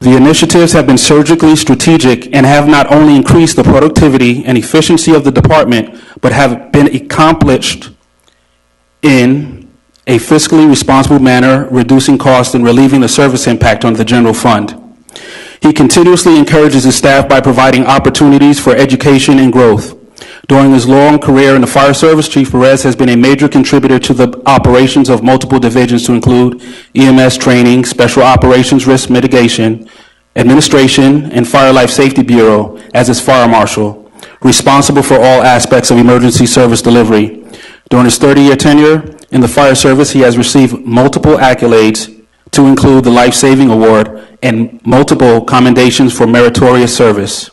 The initiatives have been surgically strategic and have not only increased the productivity and efficiency of the department, but have been accomplished in a fiscally responsible manner, reducing costs and relieving the service impact on the general fund. He continuously encourages his staff by providing opportunities for education and growth. During his long career in the fire service, Chief Perez has been a major contributor to the operations of multiple divisions to include EMS training, Special Operations Risk Mitigation, Administration, and Fire Life Safety Bureau as his fire marshal, responsible for all aspects of emergency service delivery. During his 30-year tenure in the fire service, he has received multiple accolades to include the Life Saving Award and multiple commendations for meritorious service.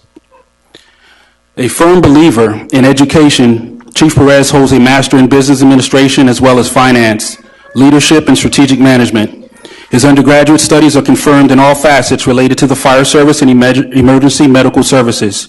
A firm believer in education, Chief Perez holds a Master in Business Administration as well as Finance, Leadership, and Strategic Management. His undergraduate studies are confirmed in all facets related to the fire service and emergency medical services.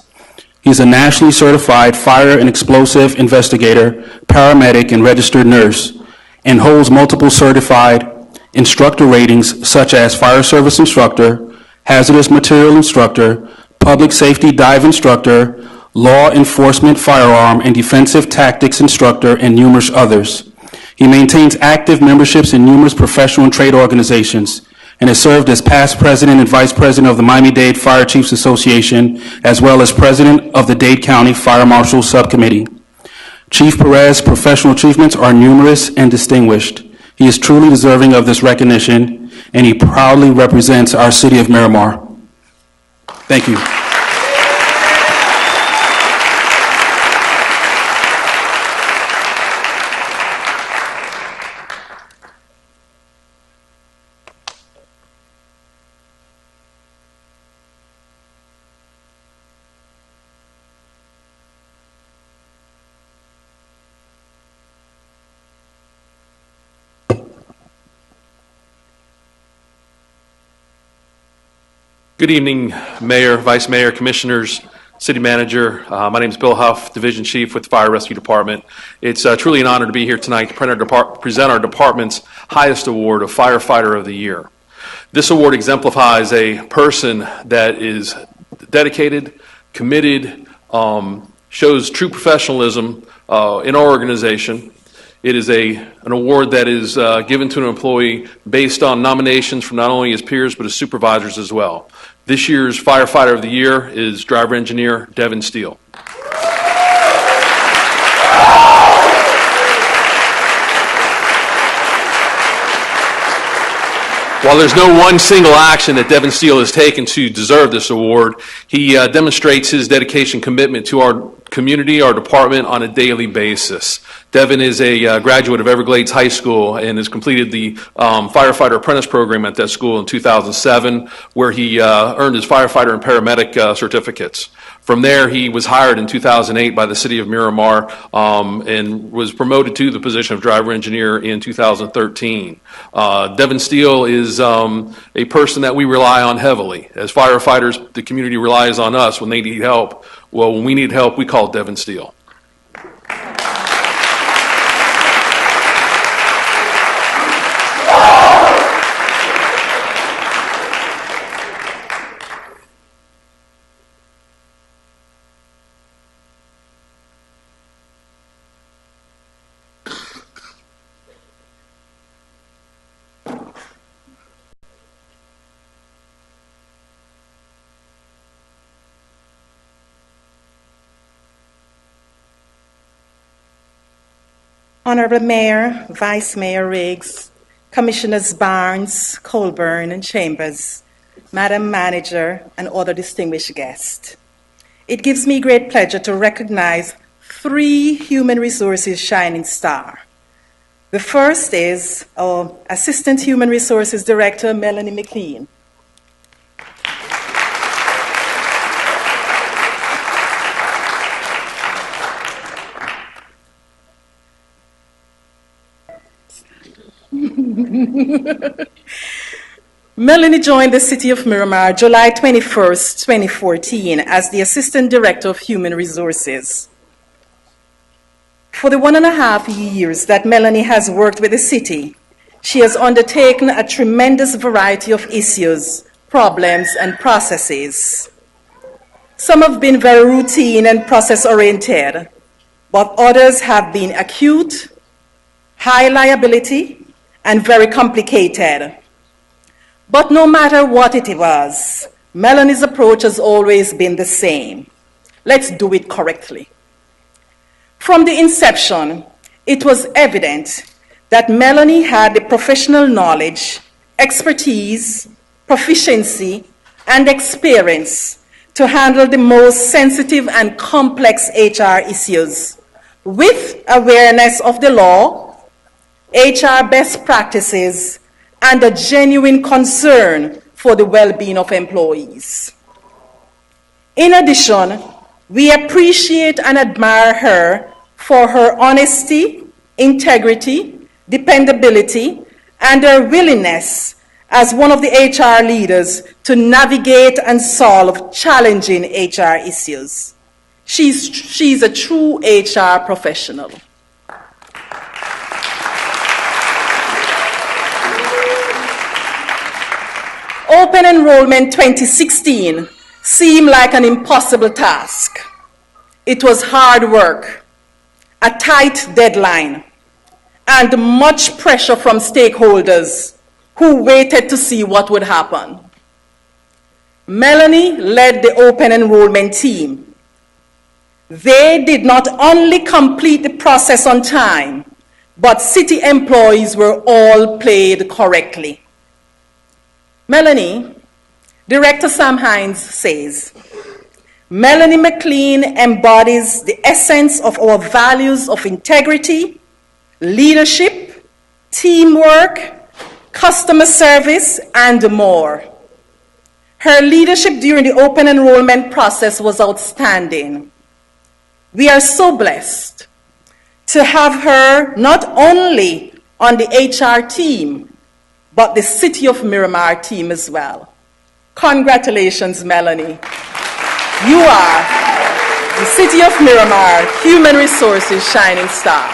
He is a nationally certified fire and explosive investigator, paramedic, and registered nurse, and holds multiple certified instructor ratings such as Fire Service Instructor, Hazardous Material Instructor, Public Safety Dive Instructor, Law Enforcement Firearm and Defensive Tactics Instructor, and numerous others. He maintains active memberships in numerous professional and trade organizations and has served as past president and vice president of the Miami-Dade Fire Chiefs Association, as well as president of the Dade County Fire Marshal Subcommittee. Chief Perez's professional achievements are numerous and distinguished. He is truly deserving of this recognition, and he proudly represents our city of Miramar. Thank you. Good evening, Mayor, Vice Mayor, Commissioners, City Manager. My name is Bill Huff, Division Chief with the Fire Rescue Department. It's truly an honor to be here tonight to present our department's highest award of Firefighter of the Year. This award exemplifies a person that is dedicated, committed, shows true professionalism in our organization. It is an award that is given to an employee based on nominations from not only his peers but his supervisors as well. This year's Firefighter of the Year is Driver Engineer Devin Steele. While there's no one single action that Devin Steele has taken to deserve this award, he demonstrates his dedication, commitment to our community, our department on a daily basis. Devin is a graduate of Everglades High School and has completed the firefighter apprentice program at that school in 2007, where he earned his firefighter and paramedic certificates. From there, he was hired in 2008 by the City of Miramar and was promoted to the position of driver engineer in 2013. Devin Steele is a person that we rely on heavily. As firefighters, the community relies on us when they need help. Well, when we need help, we call Devin Steele. Honorable Mayor, Vice Mayor Riggs, Commissioners Barnes, Colburn, and Chambers, Madam Manager, and other distinguished guests. It gives me great pleasure to recognize 3 Human Resources Shining Star. The first is our Assistant Human Resources Director, Melanie McLean. Melanie joined the City of Miramar July 21st, 2014 as the Assistant Director of Human Resources. For the 1.5 years that Melanie has worked with the city, she has undertaken a tremendous variety of issues, problems, and processes. Some have been very routine and process-oriented, but others have been acute, high liability, and very complicated. But no matter what it was, Melanie's approach has always been the same. Let's do it correctly. From the inception, it was evident that Melanie had the professional knowledge, expertise, proficiency, and experience to handle the most sensitive and complex HR issues with awareness of the law, HR best practices, and a genuine concern for the well-being of employees. In addition, we appreciate and admire her for her honesty, integrity, dependability, and her willingness as one of the HR leaders to navigate and solve challenging HR issues. She's a true HR professional. Open Enrollment 2016 seemed like an impossible task. It was hard work, a tight deadline, and much pressure from stakeholders who waited to see what would happen. Melanie led the open enrollment team. They did not only complete the process on time, but city employees were all paid correctly. Melanie, Director Sam Hines says, Melanie McLean embodies the essence of our values of integrity, leadership, teamwork, customer service, and more. Her leadership during the open enrollment process was outstanding. We are so blessed to have her not only on the HR team, but the City of Miramar team as well. Congratulations, Melanie. You are the City of Miramar Human Resources Shining Star.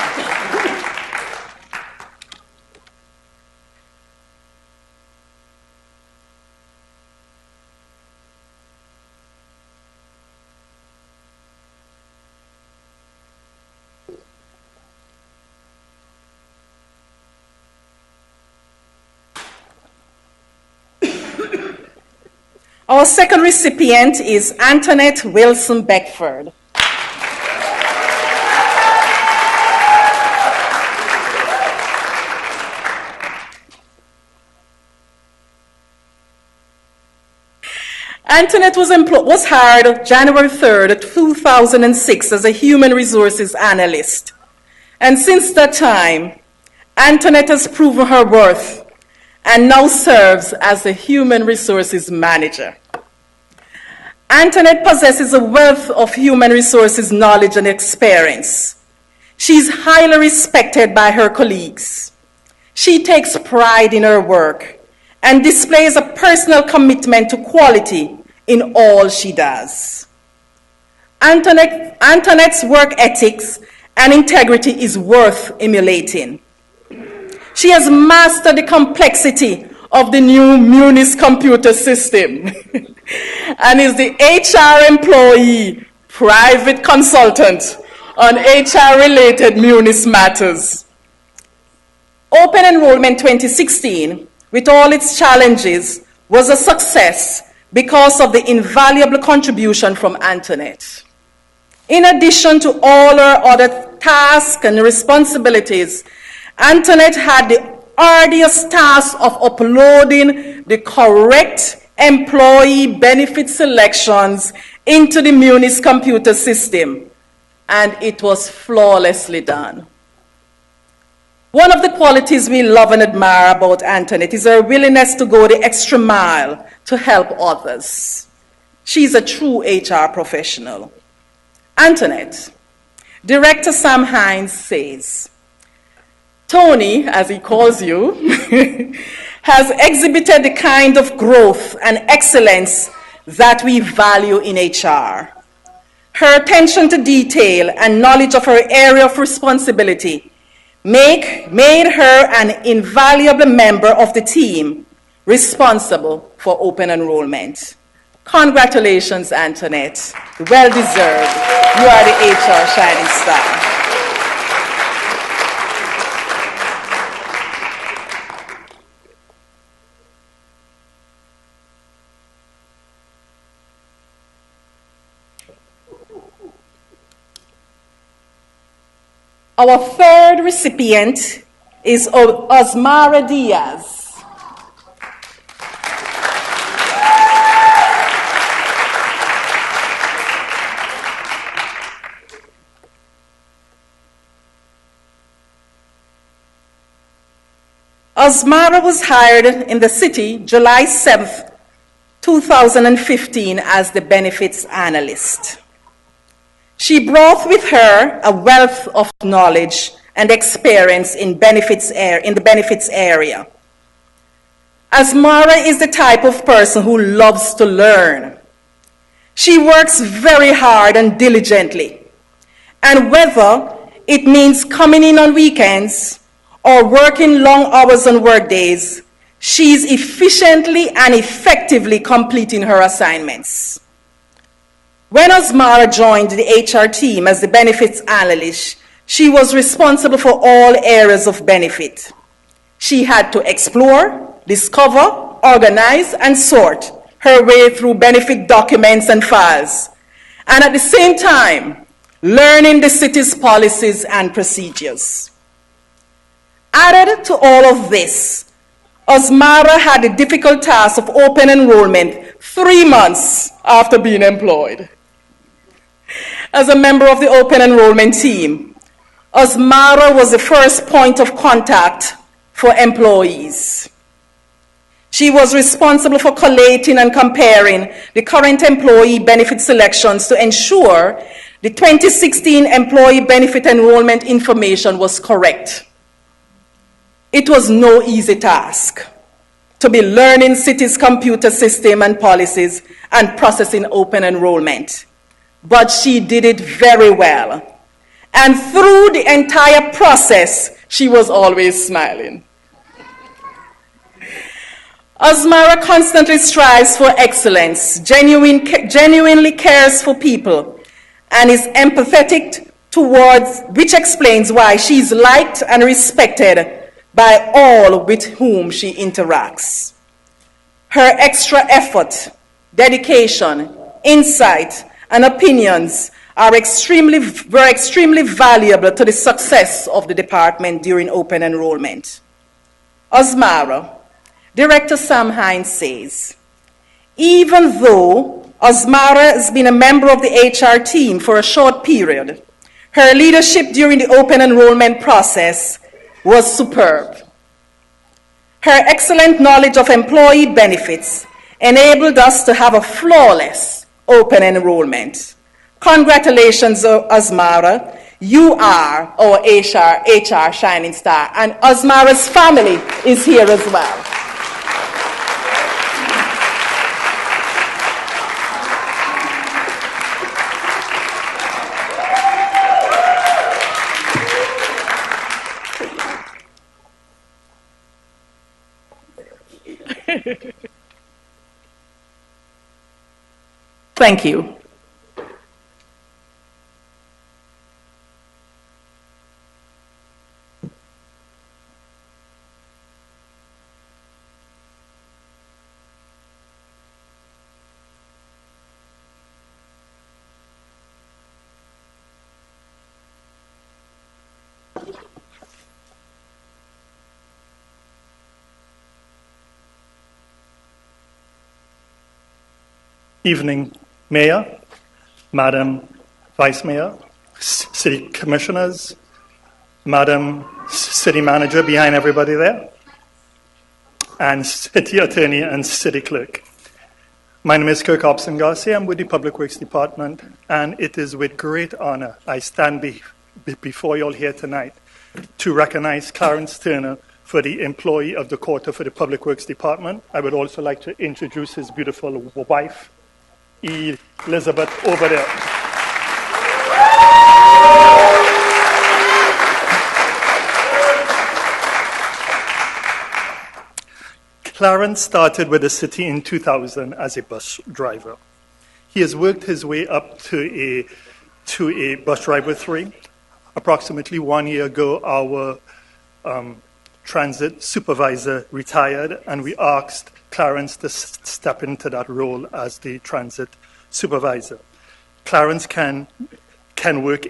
Our second recipient is Antoinette Wilson Beckford. Antoinette was hired January 3rd, 2006 as a human resources analyst. And since that time, Antoinette has proven her worth and now serves as the human resources manager. Antoinette possesses a wealth of human resources knowledge and experience. She's highly respected by her colleagues. She takes pride in her work and displays a personal commitment to quality in all she does. Antoinette's work ethics and integrity is worth emulating. She has mastered the complexity of the new Munis computer system and is the HR employee private consultant on HR-related Munis matters. Open Enrollment 2016, with all its challenges, was a success because of the invaluable contribution from Antoinette. In addition to all her other tasks and responsibilities, Antoinette had the arduous task of uploading the correct employee benefit selections into the Munis computer system, and it was flawlessly done. One of the qualities we love and admire about Antoinette is her willingness to go the extra mile to help others. She's a true HR professional. Antoinette, Director Sam Hines says, Tony, as he calls you, has exhibited the kind of growth and excellence that we value in HR. Her attention to detail and knowledge of her area of responsibility made her an invaluable member of the team responsible for open enrollment. Congratulations, Antoinette. Well deserved. You are the HR Shining Star. Our third recipient is Osmara Diaz. Osmara was hired in the city July 7th, 2015 as the benefits analyst. She brought with her a wealth of knowledge and experience in the benefits area. Osmara is the type of person who loves to learn. She works very hard and diligently, and whether it means coming in on weekends or working long hours on work days, she's efficiently and effectively completing her assignments. When Osmara joined the HR team as the benefits analyst, she was responsible for all areas of benefit. She had to explore, discover, organize, and sort her way through benefit documents and files, and at the same time, learning the city's policies and procedures. Added to all of this, Osmara had the difficult task of open enrollment 3 months after being employed. As a member of the open enrollment team, Osmara was the first point of contact for employees. She was responsible for collating and comparing the current employee benefit selections to ensure the 2016 employee benefit enrollment information was correct. It was no easy task to be learning city's computer system and policies and processing open enrollment, but she did it very well. And through the entire process, she was always smiling. Osmara constantly strives for excellence, genuinely cares for people, and is empathetic towards, which explains why she's liked and respected by all with whom she interacts. Her extra effort, dedication, insight, and opinions were extremely valuable to the success of the department during open enrollment. Osmara, Director Sam Hines says, even though Osmara has been a member of the HR team for a short period, her leadership during the open enrollment process was superb. Her excellent knowledge of employee benefits enabled us to have a flawless open enrollment. Congratulations, Osmara. You are our HR shining star, and Osmara's family is here as well. Thank you. Evening, Mayor, Madam Vice Mayor, City Commissioners, Madam City Manager behind everybody there, and City Attorney and City Clerk. My name is Kirk Hobson Garcia. I'm with the Public Works Department, and it is with great honor I stand before you all here tonight to recognize Clarence Turner for the Employee of the Quarter for the Public Works Department. I would also like to introduce his beautiful wife, Elizabeth, over there. Clarence started with the city in 2000 as a bus driver. He has worked his way up to a bus driver 3. Approximately 1 year ago, our transit supervisor retired, and we asked Clarence to step into that role as the transit supervisor. Clarence can work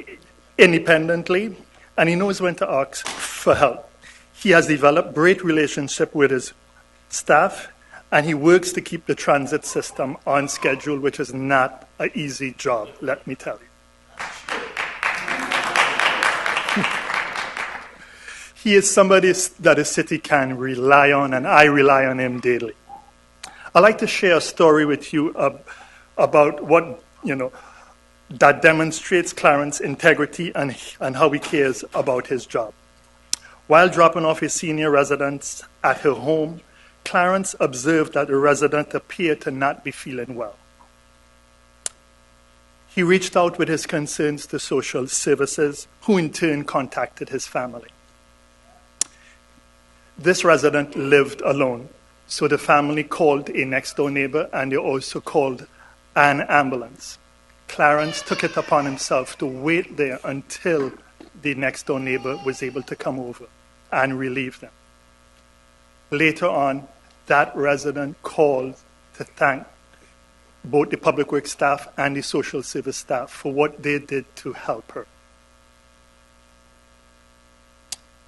independently and he knows when to ask for help. He has developed great relationship with his staff, and he works to keep the transit system on schedule, which is not an easy job, let me tell you. He is somebody that the city can rely on, and I rely on him daily. I'd like to share a story with you about what, that demonstrates Clarence's integrity and how he cares about his job. While dropping off his senior residents at her home, Clarence observed that the resident appeared to not be feeling well. He reached out with his concerns to social services, who in turn contacted his family. This resident lived alone, so the family called a next-door neighbor, and they also called an ambulance. Clarence took it upon himself to wait there until the next-door neighbor was able to come over and relieve them. Later on, that resident called to thank both the public works staff and the social service staff for what they did to help her.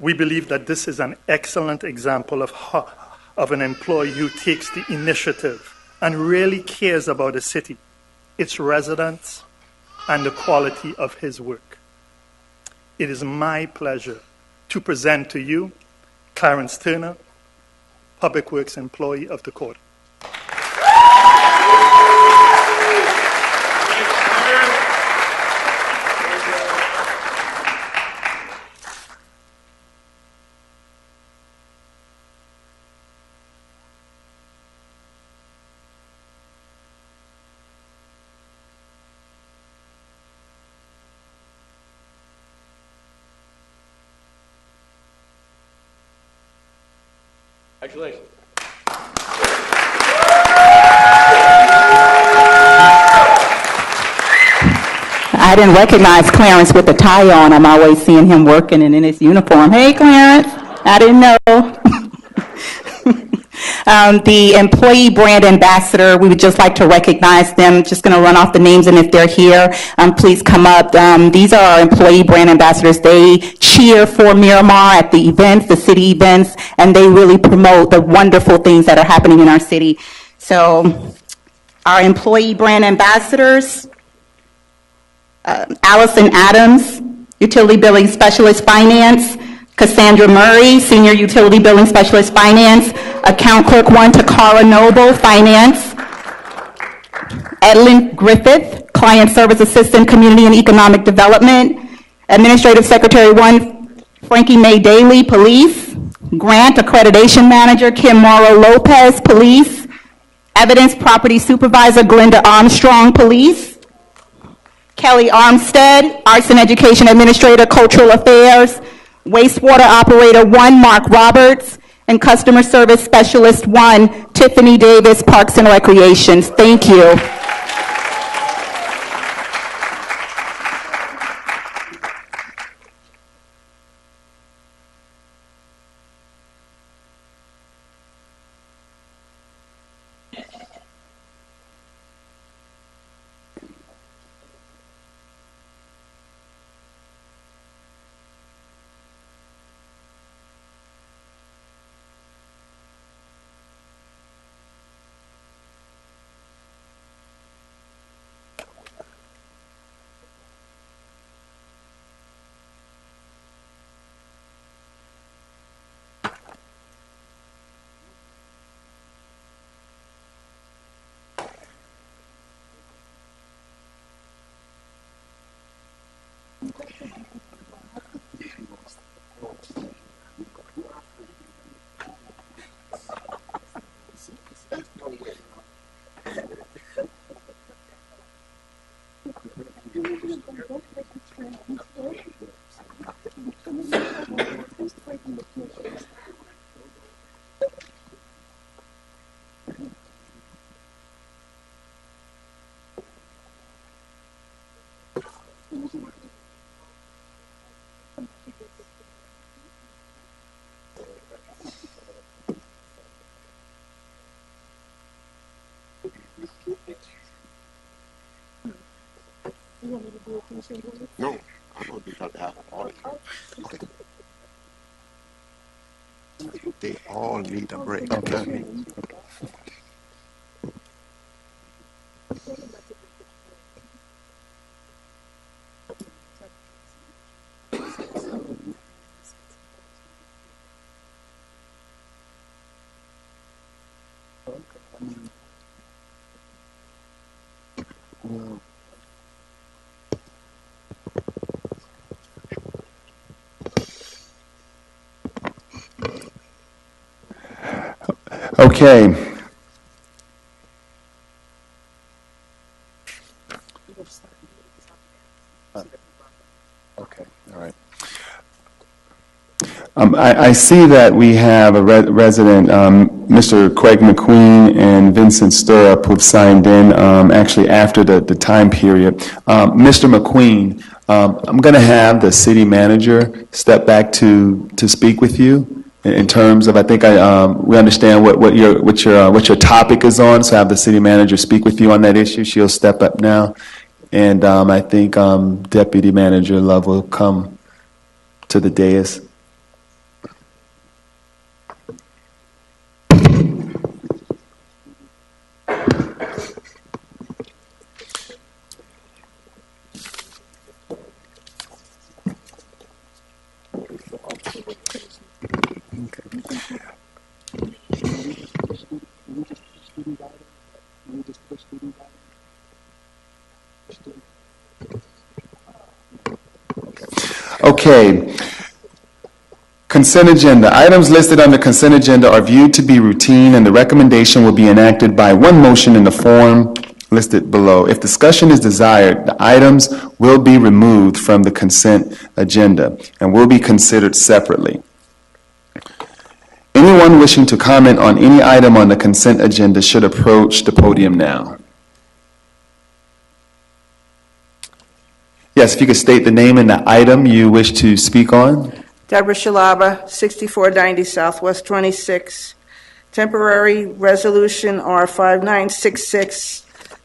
We believe that this is an excellent example of an employee who takes the initiative and really cares about the city, its residents, and the quality of his work. It is my pleasure to present to you Clarence Turner, Public Works Employee of the Quarter. Congratulations. I didn't recognize Clarence with the tie on. I'm always seeing him working and in his uniform. Hey, Clarence. I didn't know. The employee brand ambassador, we would just like to recognize them. Just going to run off the names, and if they're here, please come up. These are our employee brand ambassadors. They cheer for Miramar at the events, the city events, and they really promote the wonderful things that are happening in our city. So our employee brand ambassadors, Allison Adams, Utility Billing Specialist Finance; Cassandra Murray, Senior Utility Billing Specialist Finance; Account Clerk 1, Takara Noble, Finance; Edlin Griffith, Client Service Assistant, Community and Economic Development; Administrative Secretary 1, Frankie Mae Daly, Police; Grant Accreditation Manager, Kim Morrow Lopez, Police; Evidence Property Supervisor, Glenda Armstrong, Police; Kelly Armstead, Arts and Education Administrator, Cultural Affairs; Wastewater Operator 1, Mark Roberts; and Customer Service Specialist 1, Tiffany Davis, Parks and Recreations. Thank you. No, I don't think I have all. Okay. They all need a break. Okay. Okay. Okay, all right. I see that we have a resident, Mr. Craig McQueen and Vincent Stirrup, who've signed in actually after the time period. Mr. McQueen, I'm going to have the city manager step back to speak with you in terms of, I think we understand what your topic is on, so have the city manager speak with you on that issue. She'll step up now, and I think Deputy Manager Love will come to the dais. Okay. Consent agenda. Items listed on the consent agenda are viewed to be routine, and the recommendation will be enacted by one motion in the form listed below. If discussion is desired, the items will be removed from the consent agenda and will be considered separately. Anyone wishing to comment on any item on the consent agenda should approach the podium now. Yes, if you could state the name and the item you wish to speak on. Deborah Shalaba, 6490 Southwest 26. Temporary Resolution R5966.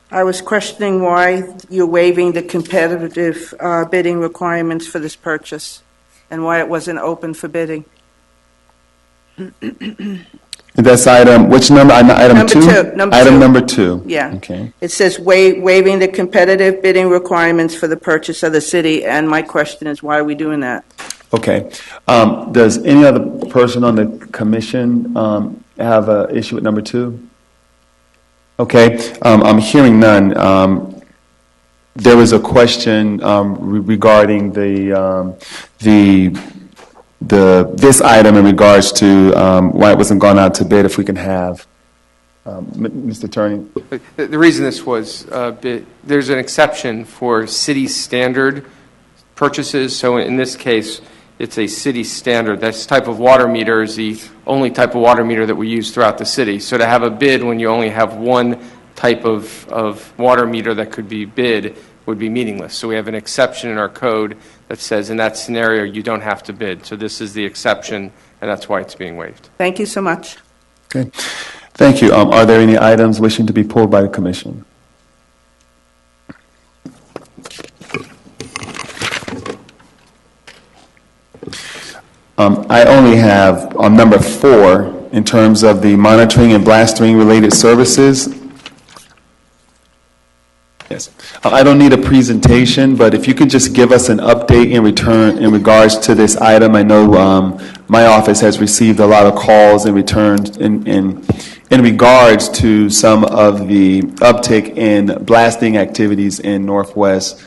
I was questioning why you're waiving the competitive bidding requirements for this purchase and why it wasn't open for bidding. That's item, which number? Item Number two? Number item two. number 2. Yeah. Okay. It says waiving the competitive bidding requirements for the purchase of the city, and my question is, why are we doing that? Okay. Does any other person on the commission have an issue with number 2? Okay. I'm hearing none. There was a question regarding this item in regards to why it wasn't gone out to bid. If we can have Mr. Attorney. The reason this was there's an exception for city standard purchases. So in this case, it's a city standard. This type of water meter is the only type of water meter that we use throughout the city. So to have a bid when you only have one type of water meter that could be bid would be meaningless. So we have an exception in our code that says in that scenario you don't have to bid. So this is the exception, and that's why it's being waived. Thank you so much. Okay. Thank you. Are there any items wishing to be pulled by the commission? I only have on number 4 in terms of the monitoring and blasting related services. Yes. I don't need a presentation, but if you could just give us an update in regards to this item. I know my office has received a lot of calls in regards to some of the uptick in blasting activities in Northwest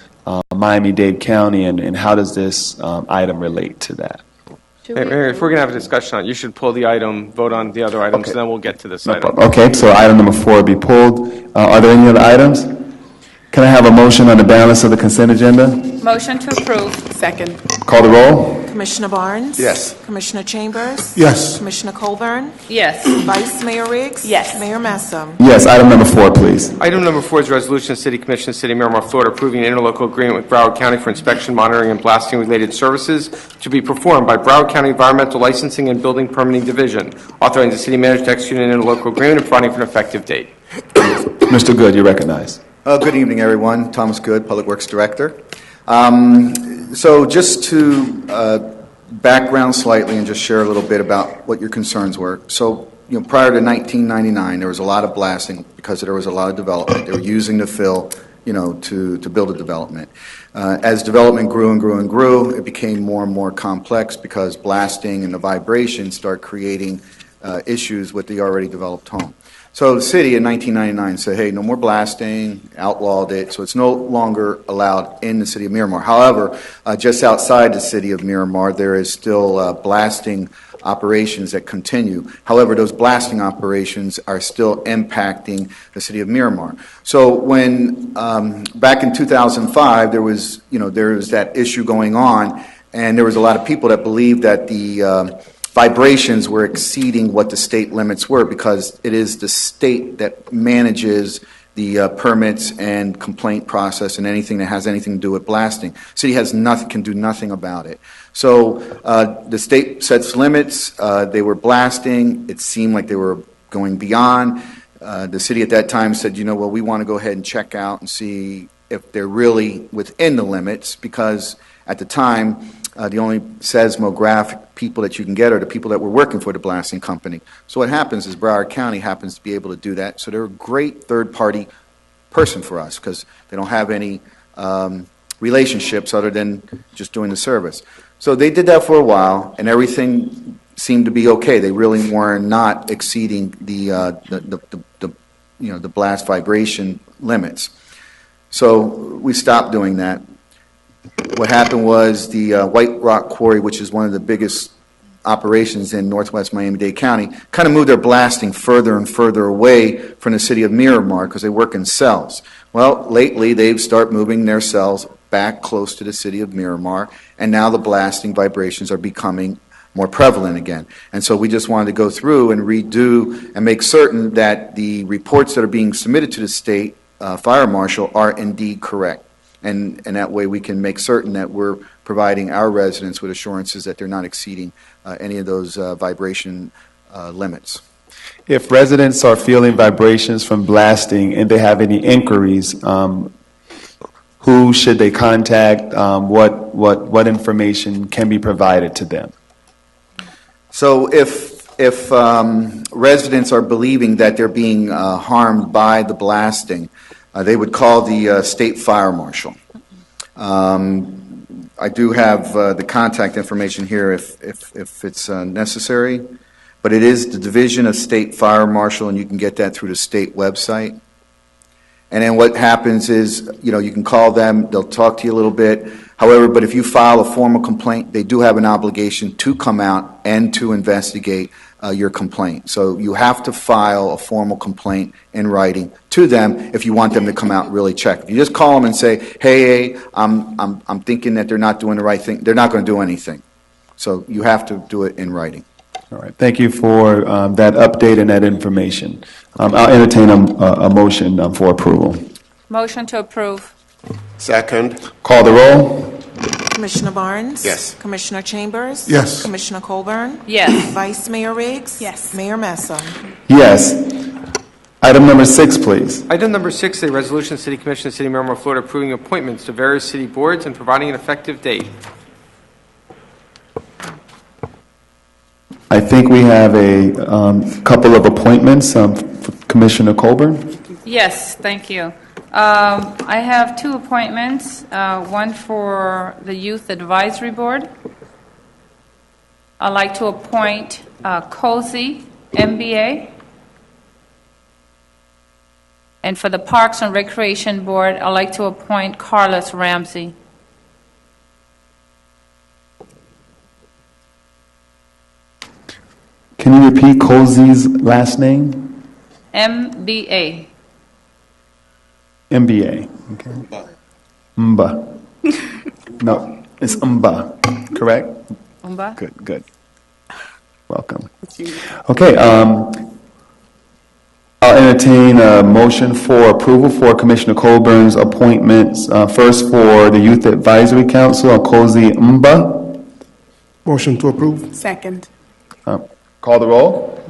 Miami-Dade County, and how does this item relate to that? Mayor, if we're going to have a discussion on it, you should pull the item, vote on the other items, and then we'll get to this item. Okay, so item number 4 will be pulled. Are there any other items? Can I have a motion on the balance of the consent agenda? Motion to approve. Second. Call the roll. Commissioner Barnes? Yes. Commissioner Chambers? Yes. Commissioner Colburn? Yes. Vice Mayor Riggs? Yes. Mayor Massa? Yes, item number 4, please. Item number 4 is a resolution of the City Commission of the City of Miramar, Florida, approving an interlocal agreement with Broward County for inspection, monitoring, and blasting related services to be performed by Broward County Environmental Licensing and Building Permitting Division, authorizing the city manager to execute an interlocal agreement and providing for an effective date. Mr. Good, you're recognized. Good evening, everyone. Thomas Good, Public Works Director. So just to background slightly and just share a little bit about what your concerns were. So, prior to 1999, there was a lot of blasting because there was a lot of development. They were using the fill, to build a development. As development grew and grew and grew, it became more and more complex because blasting and the vibrations start creating issues with the already developed home. So the city in 1999 said, hey, no more blasting, outlawed it, so it's no longer allowed in the city of Miramar. However, just outside the city of Miramar, there is still blasting operations that continue. However, those blasting operations are still impacting the city of Miramar. So when, back in 2005, there was that issue going on, and there was a lot of people that believed that the vibrations were exceeding what the state limits were because it is the state that manages the permits and complaint process and anything that has anything to do with blasting. City can do nothing about it. So the state sets limits. They were blasting. It seemed like they were going beyond. The city at that time said, we want to go ahead and check out and see if they're really within the limits because at the time, the only seismographic people that you can get are the people that were working for the blasting company. So what happens is Broward County happens to be able to do that. So they're a great third-party person for us because they don't have any relationships other than just doing the service. So they did that for a while, and everything seemed to be okay. They really were not exceeding the blast vibration limits. So we stopped doing that. What happened was the White Rock Quarry, which is one of the biggest operations in northwest Miami-Dade County, kind of moved their blasting further and further away from the city of Miramar because they work in cells. Well, lately they've started moving their cells back close to the city of Miramar, and now the blasting vibrations are becoming more prevalent again. And so we just wanted to go through and redo and make certain that the reports that are being submitted to the state fire marshal are indeed correct. And that way we can make certain that we're providing our residents with assurances that they're not exceeding any of those vibration limits. If residents are feeling vibrations from blasting and they have any inquiries, who should they contact? What information can be provided to them? So if residents are believing that they're being harmed by the blasting, they would call the state fire marshal. I do have the contact information here if it's necessary, but it is the Division of State Fire Marshal, and you can get that through the state website. And then what happens is, you can call them, they'll talk to you a little bit. However, but if you file a formal complaint, they do have an obligation to come out and to investigate your complaint. So you have to file a formal complaint in writing to them if you want them to come out and really check. If you just call them and say, hey, I'm thinking that they're not doing the right thing, they're not going to do anything. So you have to do it in writing. All right. Thank you for that update and that information. I'll entertain a motion for approval. Motion to approve. Second. Call the roll. Commissioner Barnes? Yes. Commissioner Chambers? Yes. Commissioner Colburn? Yes. Vice Mayor Riggs? Yes. Mayor Messam? Yes. Item number 6, please. Item number 6, a resolution of the City Commission of the City of Miramar, Florida, approving appointments to various city boards and providing an effective date. I think we have a couple of appointments. Commissioner Colburn? Yes, thank you. I have 2 appointments, one for the Youth Advisory Board. I'd like to appoint Cozy, MBA. And for the Parks and Recreation Board, I'd like to appoint Carlos Ramsey. Can you repeat Cozy's last name? MBA. MBA. Okay. Mba. No, it's Mba. Correct? Mba. Good. Welcome. Okay. I'll entertain a motion for approval for Commissioner Colburn's appointments. First for the Youth Advisory Council, Cozy Mba. Motion to approve. Second. Call the roll.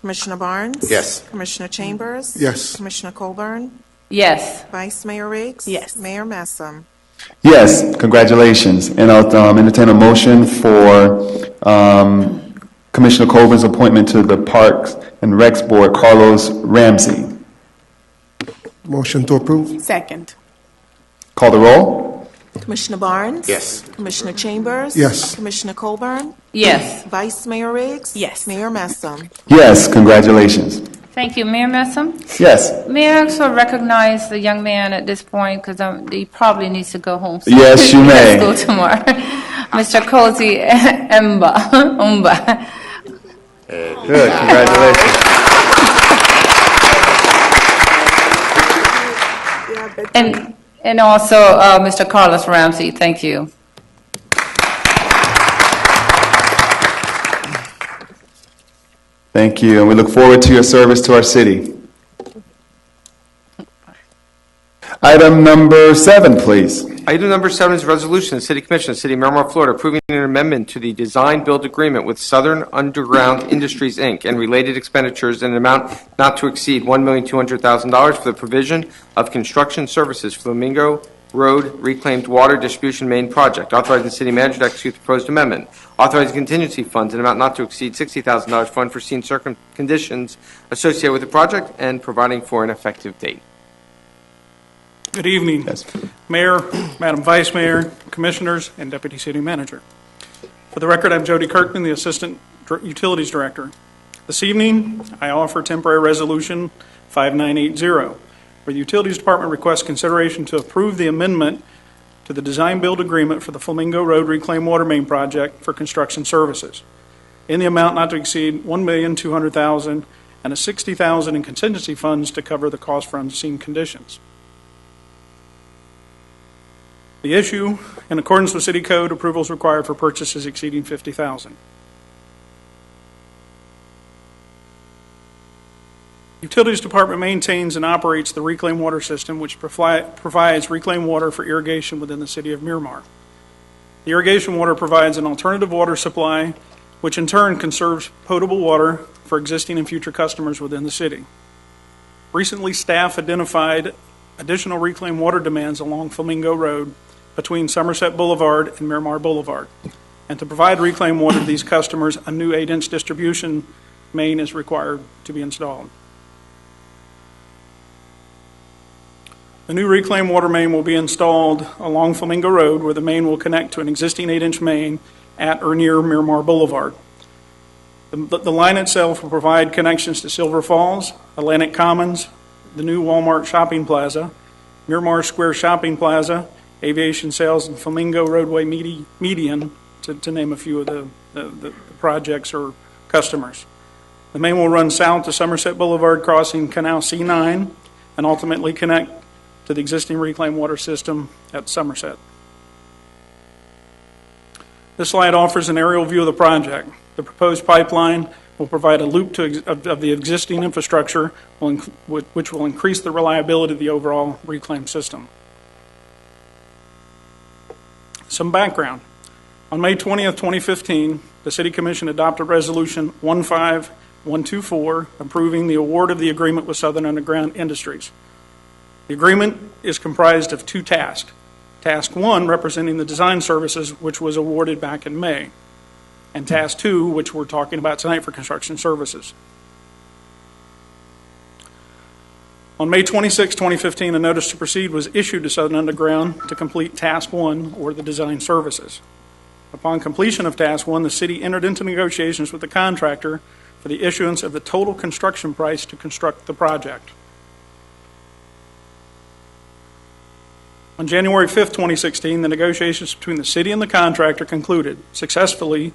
Commissioner Barnes? Yes. Commissioner Chambers? Yes. Commissioner Colburn? Yes. Vice Mayor Riggs? Yes. Mayor Messam? Yes, congratulations. And I'll entertain a motion for Commissioner Colburn's appointment to the Parks and Recs Board, Carlos Ramsey. Motion to approve. Second. Call the roll. Commissioner Barnes? Yes. Commissioner Chambers? Yes. Commissioner Colburn? Yes. Vice Mayor Riggs? Yes. Mayor Messam? Yes, congratulations. Thank you. Mayor Messam? Yes. May I also recognize the young man at this point, because he probably needs to go home. Yes, you He has may. school tomorrow. Mr. Cozy Umba. Good, congratulations. And also Mr. Carlos Ramsey. Thank you. Thank you, and we look forward to your service to our city. Item number 7, please. Item number 7 is a resolution of the City Commission of the City of Miramar, Florida, approving an amendment to the design-build agreement with Southern Underground Industries, Inc., and related expenditures in an amount not to exceed $1,200,000 for the provision of construction services for Flamingo Road Reclaimed Water Distribution Main Project, authorizing the city manager to execute the proposed amendment, authorizing contingency funds in an amount not to exceed $60,000 for unforeseen conditions associated with the project, and providing for an effective date. Good evening, Mayor, Madam Vice Mayor, Commissioners, and Deputy City Manager. For the record, I'm Jody Kirkman, the Assistant Utilities Director. This evening, I offer temporary resolution 5980, where the Utilities Department requests consideration to approve the amendment to the design-build agreement for the Flamingo Road Reclaimed Water Main Project for construction services in the amount not to exceed $1,200,000 and a $60,000 in contingency funds to cover the cost for unforeseen conditions. The issue, in accordance with City Code, approvals required for purchases exceeding $50,000. Utilities Department maintains and operates the reclaimed water system, which provides reclaimed water for irrigation within the City of Miramar. The irrigation water provides an alternative water supply, which in turn conserves potable water for existing and future customers within the city. Recently, staff identified additional reclaimed water demands along Flamingo Road between Somerset Boulevard and Miramar Boulevard. And to provide reclaimed water to these customers, a new 8-inch distribution main is required to be installed. The new reclaimed water main will be installed along Flamingo Road, where the main will connect to an existing 8-inch main at or near Miramar Boulevard. The line itself will provide connections to Silver Falls, Atlantic Commons, the new Walmart Shopping Plaza, Miramar Square Shopping Plaza, Aviation Sales, and Flamingo Roadway Median, to name a few of the projects or customers. The main will run south to Somerset Boulevard, crossing Canal C9, and ultimately connect to the existing reclaimed water system at Somerset. This slide offers an aerial view of the project. The proposed pipeline will provide a loop of the existing infrastructure, which will increase the reliability of the overall reclaimed system. Some background. On May 20th, 2015, the City Commission adopted Resolution 15124, approving the award of the agreement with Southern Underground Industries. The agreement is comprised of 2 tasks. Task 1, representing the design services, which was awarded back in May, and Task 2, which we're talking about tonight for construction services. On May 26, 2015, a notice to proceed was issued to Southern Underground to complete Task 1, or the design services. Upon completion of Task 1, the city entered into negotiations with the contractor for the issuance of the total construction price to construct the project. On January 5, 2016, the negotiations between the city and the contractor concluded successfully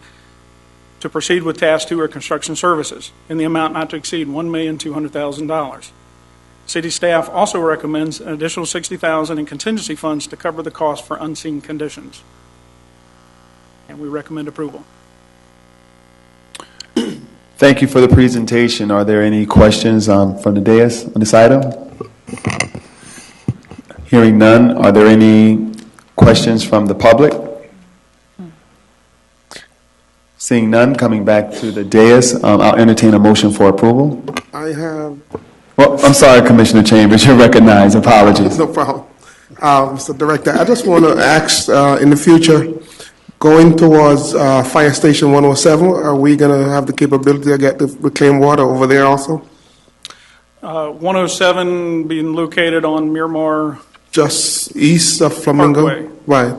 to proceed with Task 2, or construction services, in the amount not to exceed $1,200,000. City staff also recommends an additional $60,000 in contingency funds to cover the cost for unseen conditions. And we recommend approval. Thank you for the presentation. Are there any questions from the dais on this item? Hearing none, are there any questions from the public? Seeing none, coming back to the dais, I'll entertain a motion for approval. I have. Well, I'm sorry, Commissioner Chambers, you're recognized. Apologies. No problem. Mr. Director, I just want to ask, in the future, going towards Fire Station 107, are we going to have the capability to get the reclaimed water over there also? 107 being located on Miramar. Just east of Flamingo? Parkway. Right.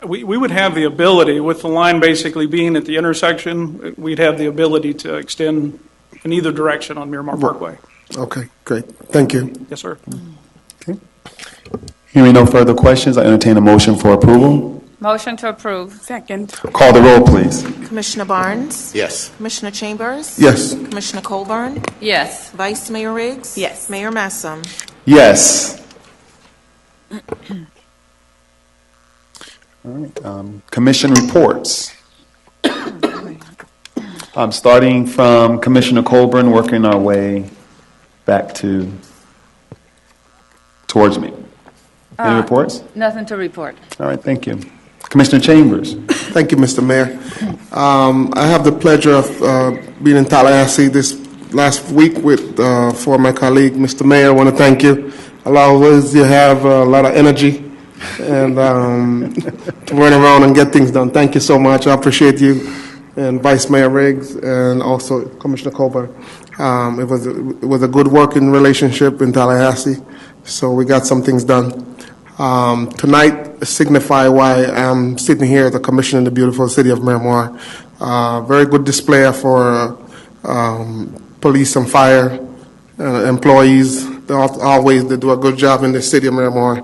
We would have the ability, with the line basically being at the intersection, we'd have the ability to extend in either direction on Miramar Parkway. Okay, great. Thank you. Yes, sir. Okay. Hearing no further questions, I entertain a motion for approval. Motion to approve. Second. Call the roll, please. Commissioner Barnes? Yes. Commissioner Chambers? Yes. Commissioner Colburn? Yes. Vice Mayor Riggs? Yes. Mayor Massam? Yes. All right. Commission reports. Starting from Commissioner Colburn, working our way back towards me. Any reports? Nothing to report. All right, thank you. Commissioner Chambers. Thank you, Mr. Mayor. I have the pleasure of being in Tallahassee this last week with for my colleague, Mr. Mayor. I want to thank you. Always you have a lot of energy and to run around and get things done. Thank you so much. I appreciate you and Vice Mayor Riggs and also Commissioner Colbert. It was a good working relationship in Tallahassee, so we got some things done. Tonight signify why I'm sitting here as a commissioner in the beautiful city of Miramar. Very good display for police and fire employees. They do a good job in the city of Miramar.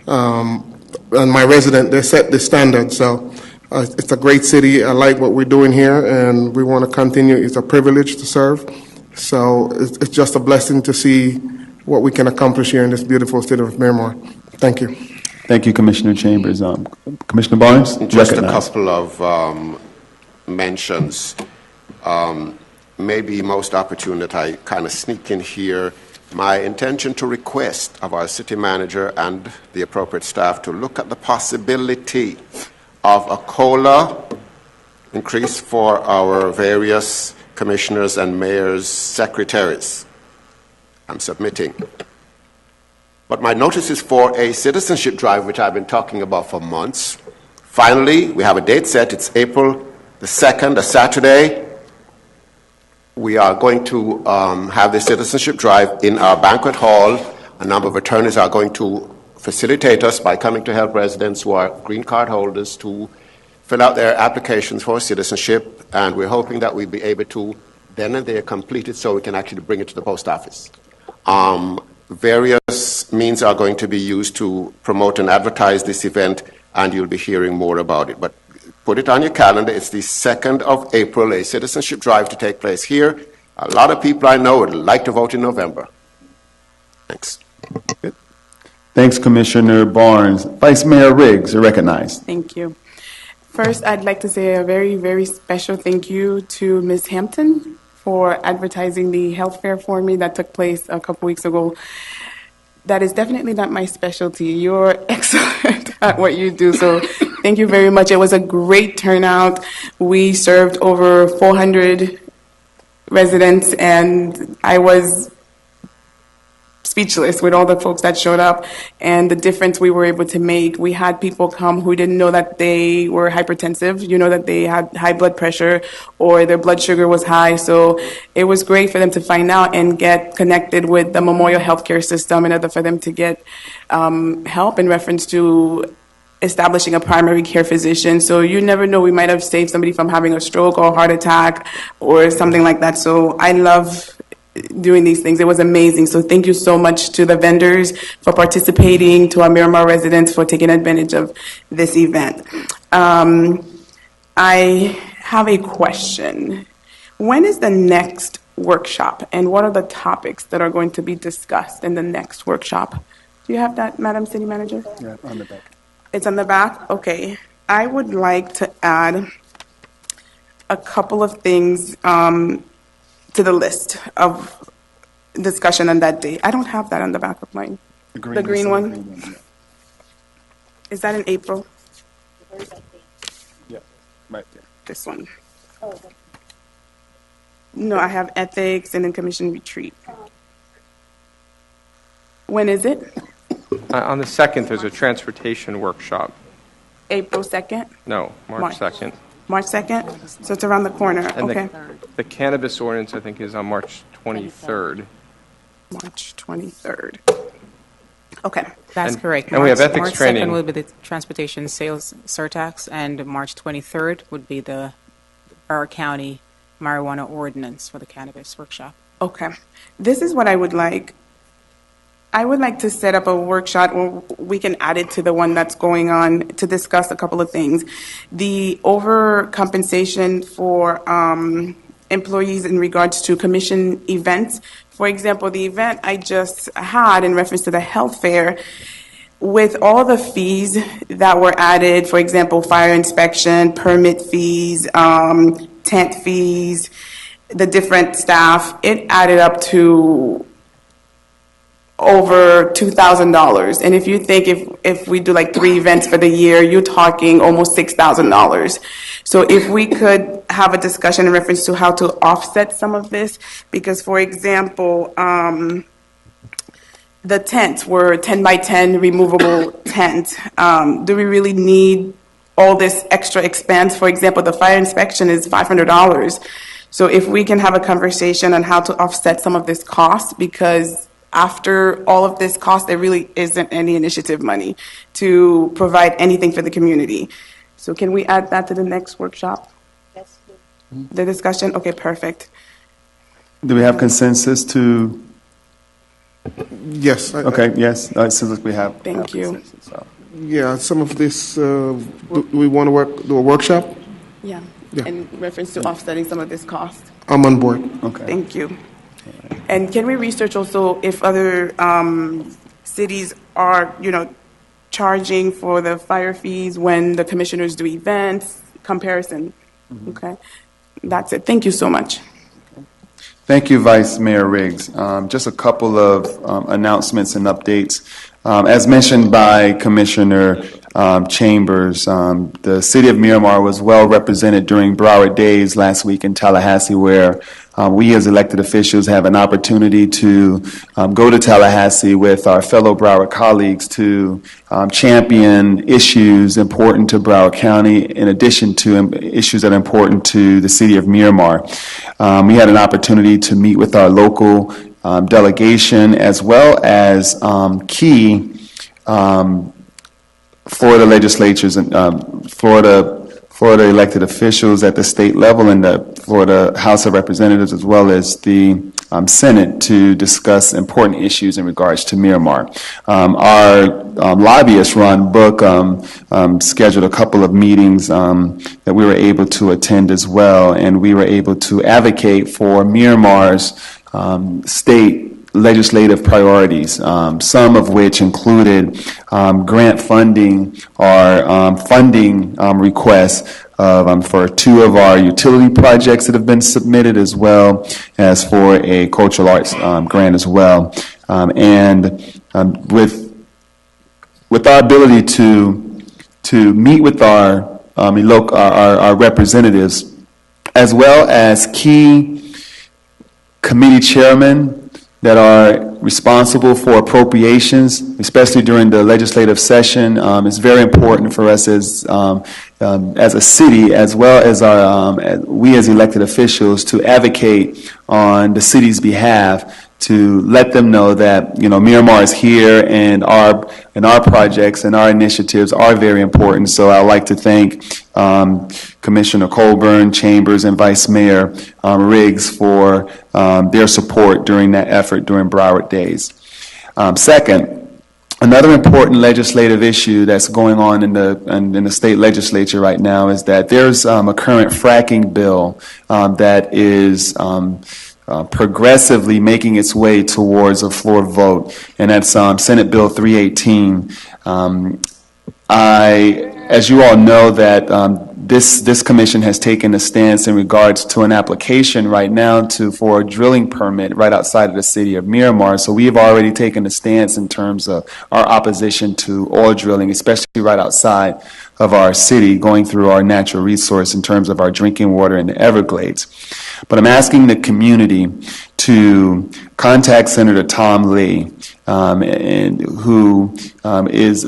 And my resident, they set the standard. So it's a great city. I like what we're doing here, and we want to continue. It's a privilege to serve. So it's just a blessing to see what we can accomplish here in this beautiful city of Miramar. Thank you. Thank you, Commissioner Chambers. Commissioner Barnes? Just recognized. a couple of mentions. Maybe most opportune that I kind of sneak in here. My intention to request of our city manager and the appropriate staff to look at the possibility of a COLA increase for our various commissioners and mayors' secretaries. I'm submitting. But my notice is for a citizenship drive, which I've been talking about for months. Finally, we have a date set. It's April the 2nd, a Saturday. We are going to have the citizenship drive in our banquet hall. A number of attorneys are going to facilitate us by coming to help residents who are green card holders to fill out their applications for citizenship, and we're hoping that we'll be able to then and there complete it so we can actually bring it to the post office. Various means are going to be used to promote and advertise this event, and you'll be hearing more about it. But put it on your calendar. It's the 2nd of April, a citizenship drive to take place here. A lot of people I know would like to vote in November. Thanks. Good. Thanks, Commissioner Barnes. Vice Mayor Riggs, you're recognized. Thank you. First, I'd like to say a very, very special thank you to Ms. Hampton for advertising the health fair for me that took place a couple weeks ago. That is definitely not my specialty. You're excellent at what you do, so thank you very much. It was a great turnout. We served over 400 residents, and I was speechless with all the folks that showed up and the difference we were able to make. We had people come who didn't know that they were hypertensive, that they had high blood pressure or their blood sugar was high. So it was great for them to find out and get connected with the Memorial Healthcare System in order for them to get help in reference to establishing a primary care physician. So you never know, we might have saved somebody from having a stroke or a heart attack or something like that. So I love doing these things. It was amazing. So thank you so much to the vendors for participating, to our Miramar residents for taking advantage of this event. I have a question. When is the next workshop, and what are the topics that are going to be discussed in the next workshop? Do you have that, Madam City Manager? Yeah, on the back. It's on the back? Okay. I would like to add a couple of things to the list of discussion on that day. I don't have that on the back of mine. The green one? Is that in April? Yeah, right there. This one. No, I have ethics and then commission retreat. When is it? On the 2nd, there's a transportation workshop. April 2nd? No, March 2nd. March 2nd? So it's around the corner. And Okay. the cannabis ordinance, I think, is on March 23rd. March 23rd. Okay. That's And- correct. and we have ethics March training. 2nd would be the transportation sales surtax, and March 23rd would be the Broward County marijuana ordinance for the cannabis workshop. Okay. This is what I would like. I would like to set up a workshop where we can add it to the one that's going on to discuss a couple of things. The overcompensation for employees in regards to commission events. For example, the event I just had in reference to the health fair, with all the fees that were added, for example, fire inspection, permit fees, tent fees, the different staff, it added up to over $2,000. And if you think if we do like 3 events for the year, you're talking almost $6,000. So if we could have a discussion in reference to how to offset some of this, because for example, the tents were 10 by 10 removable tent. Do we really need all this extra expense? For example, the fire inspection is $500. So if we can have a conversation on how to offset some of this cost, because after all of this cost, there really isn't any initiative money to provide anything for the community. So can we add that to the next workshop? Yes. The discussion? Okay, perfect. Do we have consensus to? Yes. Okay, yes. It seems like we have. Thank you. Consensus, so. Yeah, some of this, do we want to do a workshop? Yeah. Yeah. In reference to offsetting some of this cost. I'm on board. Okay. Thank you. And can we research also if other cities are, charging for the fire fees when the commissioners do events, comparison? Okay. That's it. Thank you so much. Thank you, Vice Mayor Riggs. Just a couple of announcements and updates. As mentioned by Commissioner Chambers, the City of Miramar was well represented during Broward Days last week in Tallahassee, where we as elected officials have an opportunity to go to Tallahassee with our fellow Broward colleagues to champion issues important to Broward County, in addition to issues that are important to the City of Miramar. We had an opportunity to meet with our local delegation, as well as key Florida legislatures and Florida elected officials at the state level and the Florida House of Representatives, as well as the Senate, to discuss important issues in regards to Miramar. Our lobbyist-run book scheduled a couple of meetings that we were able to attend as well, and we were able to advocate for Miramar's state legislative priorities, some of which included grant funding or funding requests for 2 of our utility projects that have been submitted, as well as for a cultural arts grant as well. With our ability to meet with our representatives, as well as key committee chairmen that are responsible for appropriations, especially during the legislative session, it's very important for us as a city, as well as we as elected officials, to advocate on the city's behalf, to let them know that Miramar is here, and our projects and our initiatives are very important. So I'd like to thank Commissioner Colburn, Chambers, and Vice Mayor Riggs for their support during that effort during Broward Days. Second, another important legislative issue that's going on in the state legislature right now is that there's a current fracking bill that is progressively making its way towards a floor vote, and that's Senate Bill 318. As you all know, that this commission has taken a stance in regards to an application right now for a drilling permit right outside of the city of Miramar. So we have already taken a stance in terms of our opposition to oil drilling, especially right outside of our city, going through our natural resource in terms of our drinking water in the Everglades. But I'm asking the community to contact Senator Tom Lee and who is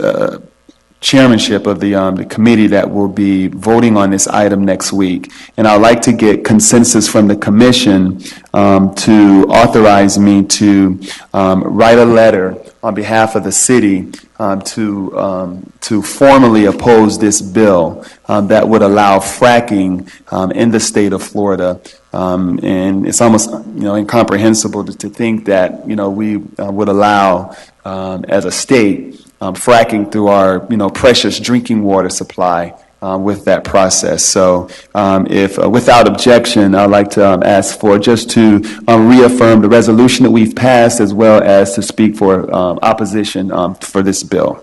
chairmanship of the committee that will be voting on this item next week. And I'd like to get consensus from the commission to authorize me to write a letter on behalf of the city to formally oppose this bill that would allow fracking in the state of Florida. And it's almost, incomprehensible to think that, we would allow, as a state, fracking through our, precious drinking water supply with that process. So if without objection, I'd like to ask for just to reaffirm the resolution that we've passed, as well as to speak for opposition for this bill.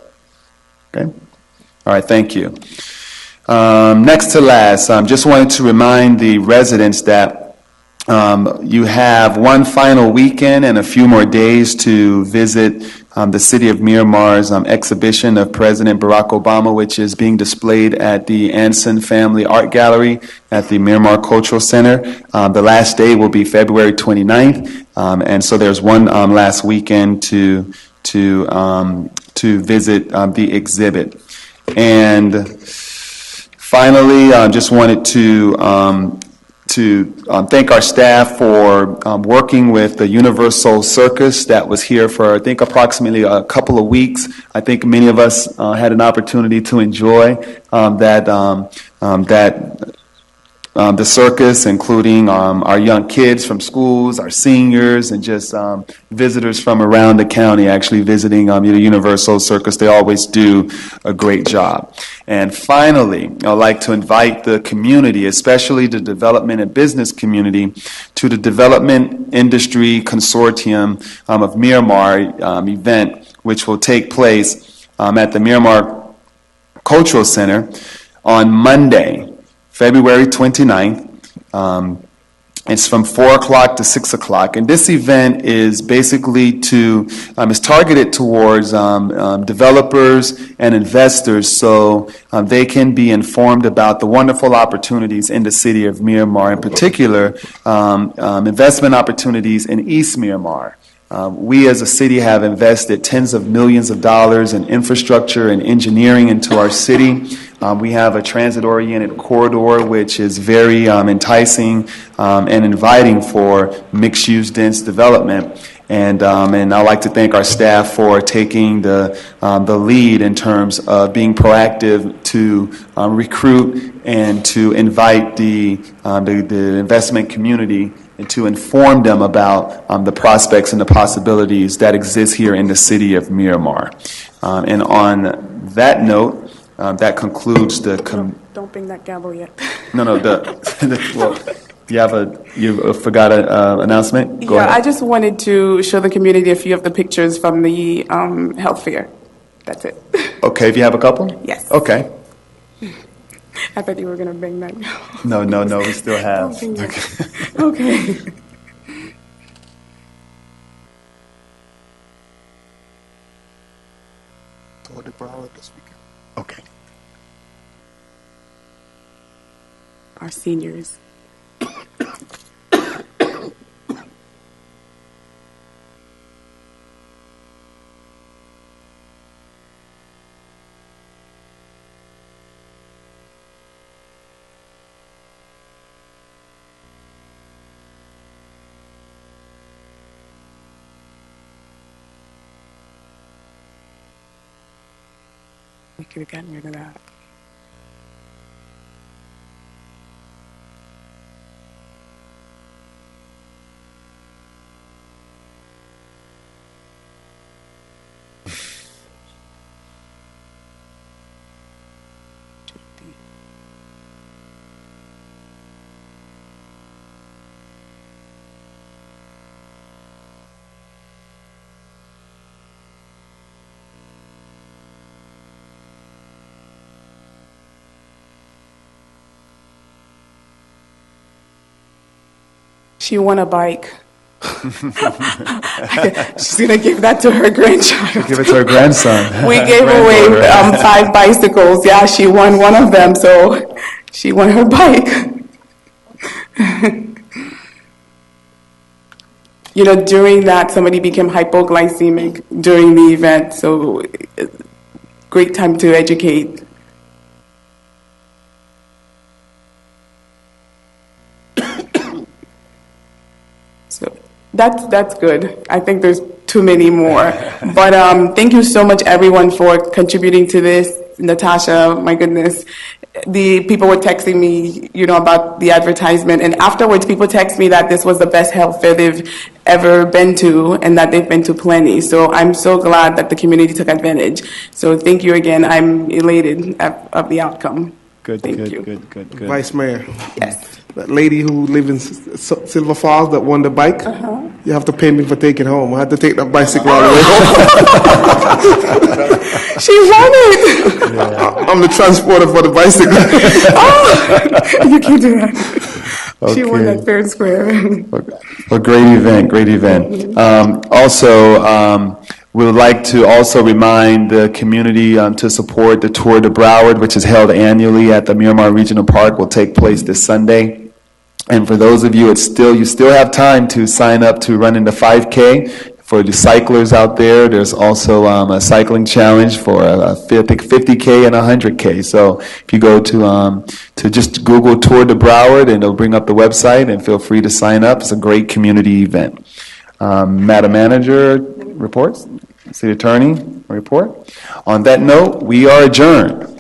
Okay? All right, thank you. Next to last, just wanted to remind the residents that you have one final weekend and a few more days to visit the City of Miramar's exhibition of President Barack Obama, which is being displayed at the Anson Family Art Gallery at the Miramar Cultural Center. The last day will be February 29th, and so there's one last weekend to visit the exhibit. And finally, just wanted to thank our staff for working with the Universal Circus that was here for, I think, approximately a couple of weeks. I think many of us had an opportunity to enjoy the circus, including our young kids from schools, our seniors, and just visitors from around the county actually visiting the Universal Circus. They always do a great job. And finally, I'd like to invite the community, especially the development and business community, to the Development Industry Consortium of Miramar event, which will take place at the Miramar Cultural Center on Monday, February 29th. It's from 4 o'clock to 6 o'clock. And this event is basically is targeted towards developers and investors, so they can be informed about the wonderful opportunities in the city of Miramar, in particular, investment opportunities in East Miramar. We as a city have invested tens of millions of dollars in infrastructure and engineering into our city. We have a transit-oriented corridor which is very enticing and inviting for mixed-use dense development. And I'd like to thank our staff for taking the lead in terms of being proactive to recruit and to invite the investment community and to inform them about the prospects and the possibilities that exist here in the city of Miramar. And on that note, that concludes the... Don't bring that gavel yet. No, well, you forgot an announcement? Go ahead. I just wanted to show the community a few of the pictures from the health fair. That's it. Okay, if you have a couple? Yes. Okay. I thought you were going to bring that. No, we still have. Okay. Okay. Our seniors. We could have gotten rid of that. She won a bike. She's going to give that to her grandchild. Give it to her grandson. We gave away 5 bicycles. Yeah, she won one of them, so she won her bike. during that, somebody became hypoglycemic during the event. So, great time to educate. So that's good. I think there's too many more. But thank you so much, everyone, for contributing to this. Natasha, my goodness. The people were texting me, about the advertisement. And afterwards, people text me that this was the best health fair they've ever been to and that they've been to plenty. So I'm so glad that the community took advantage. So thank you again. I'm elated of the outcome. Good. Vice Mayor. Yes. That lady who lives in Silver Falls that won the bike, you have to pay me for taking home. I had to take that bicycle all the way home. She won it. I'm the transporter for the bicycle. You can't do that. She won Okay. that fair and square. Well, great event. Also, we would like to also remind the community to support the Tour de Broward, which is held annually at the Miramar Regional Park, will take place this Sunday. And for those of you, you still have time to sign up to run in the 5K. For the cyclers out there, there's also a cycling challenge for I think 50K and 100K. So if you go to just Google Tour de Broward, and it'll bring up the website, and feel free to sign up. It's a great community event. Madam Manager reports. City Attorney report. On that note, we are adjourned.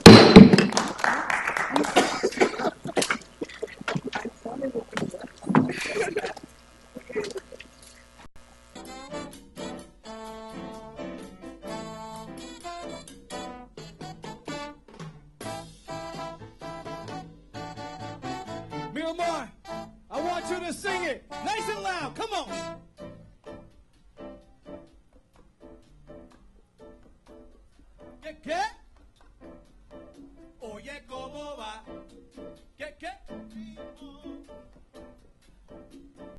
Miramar, I want you to sing it nice and loud. Come on.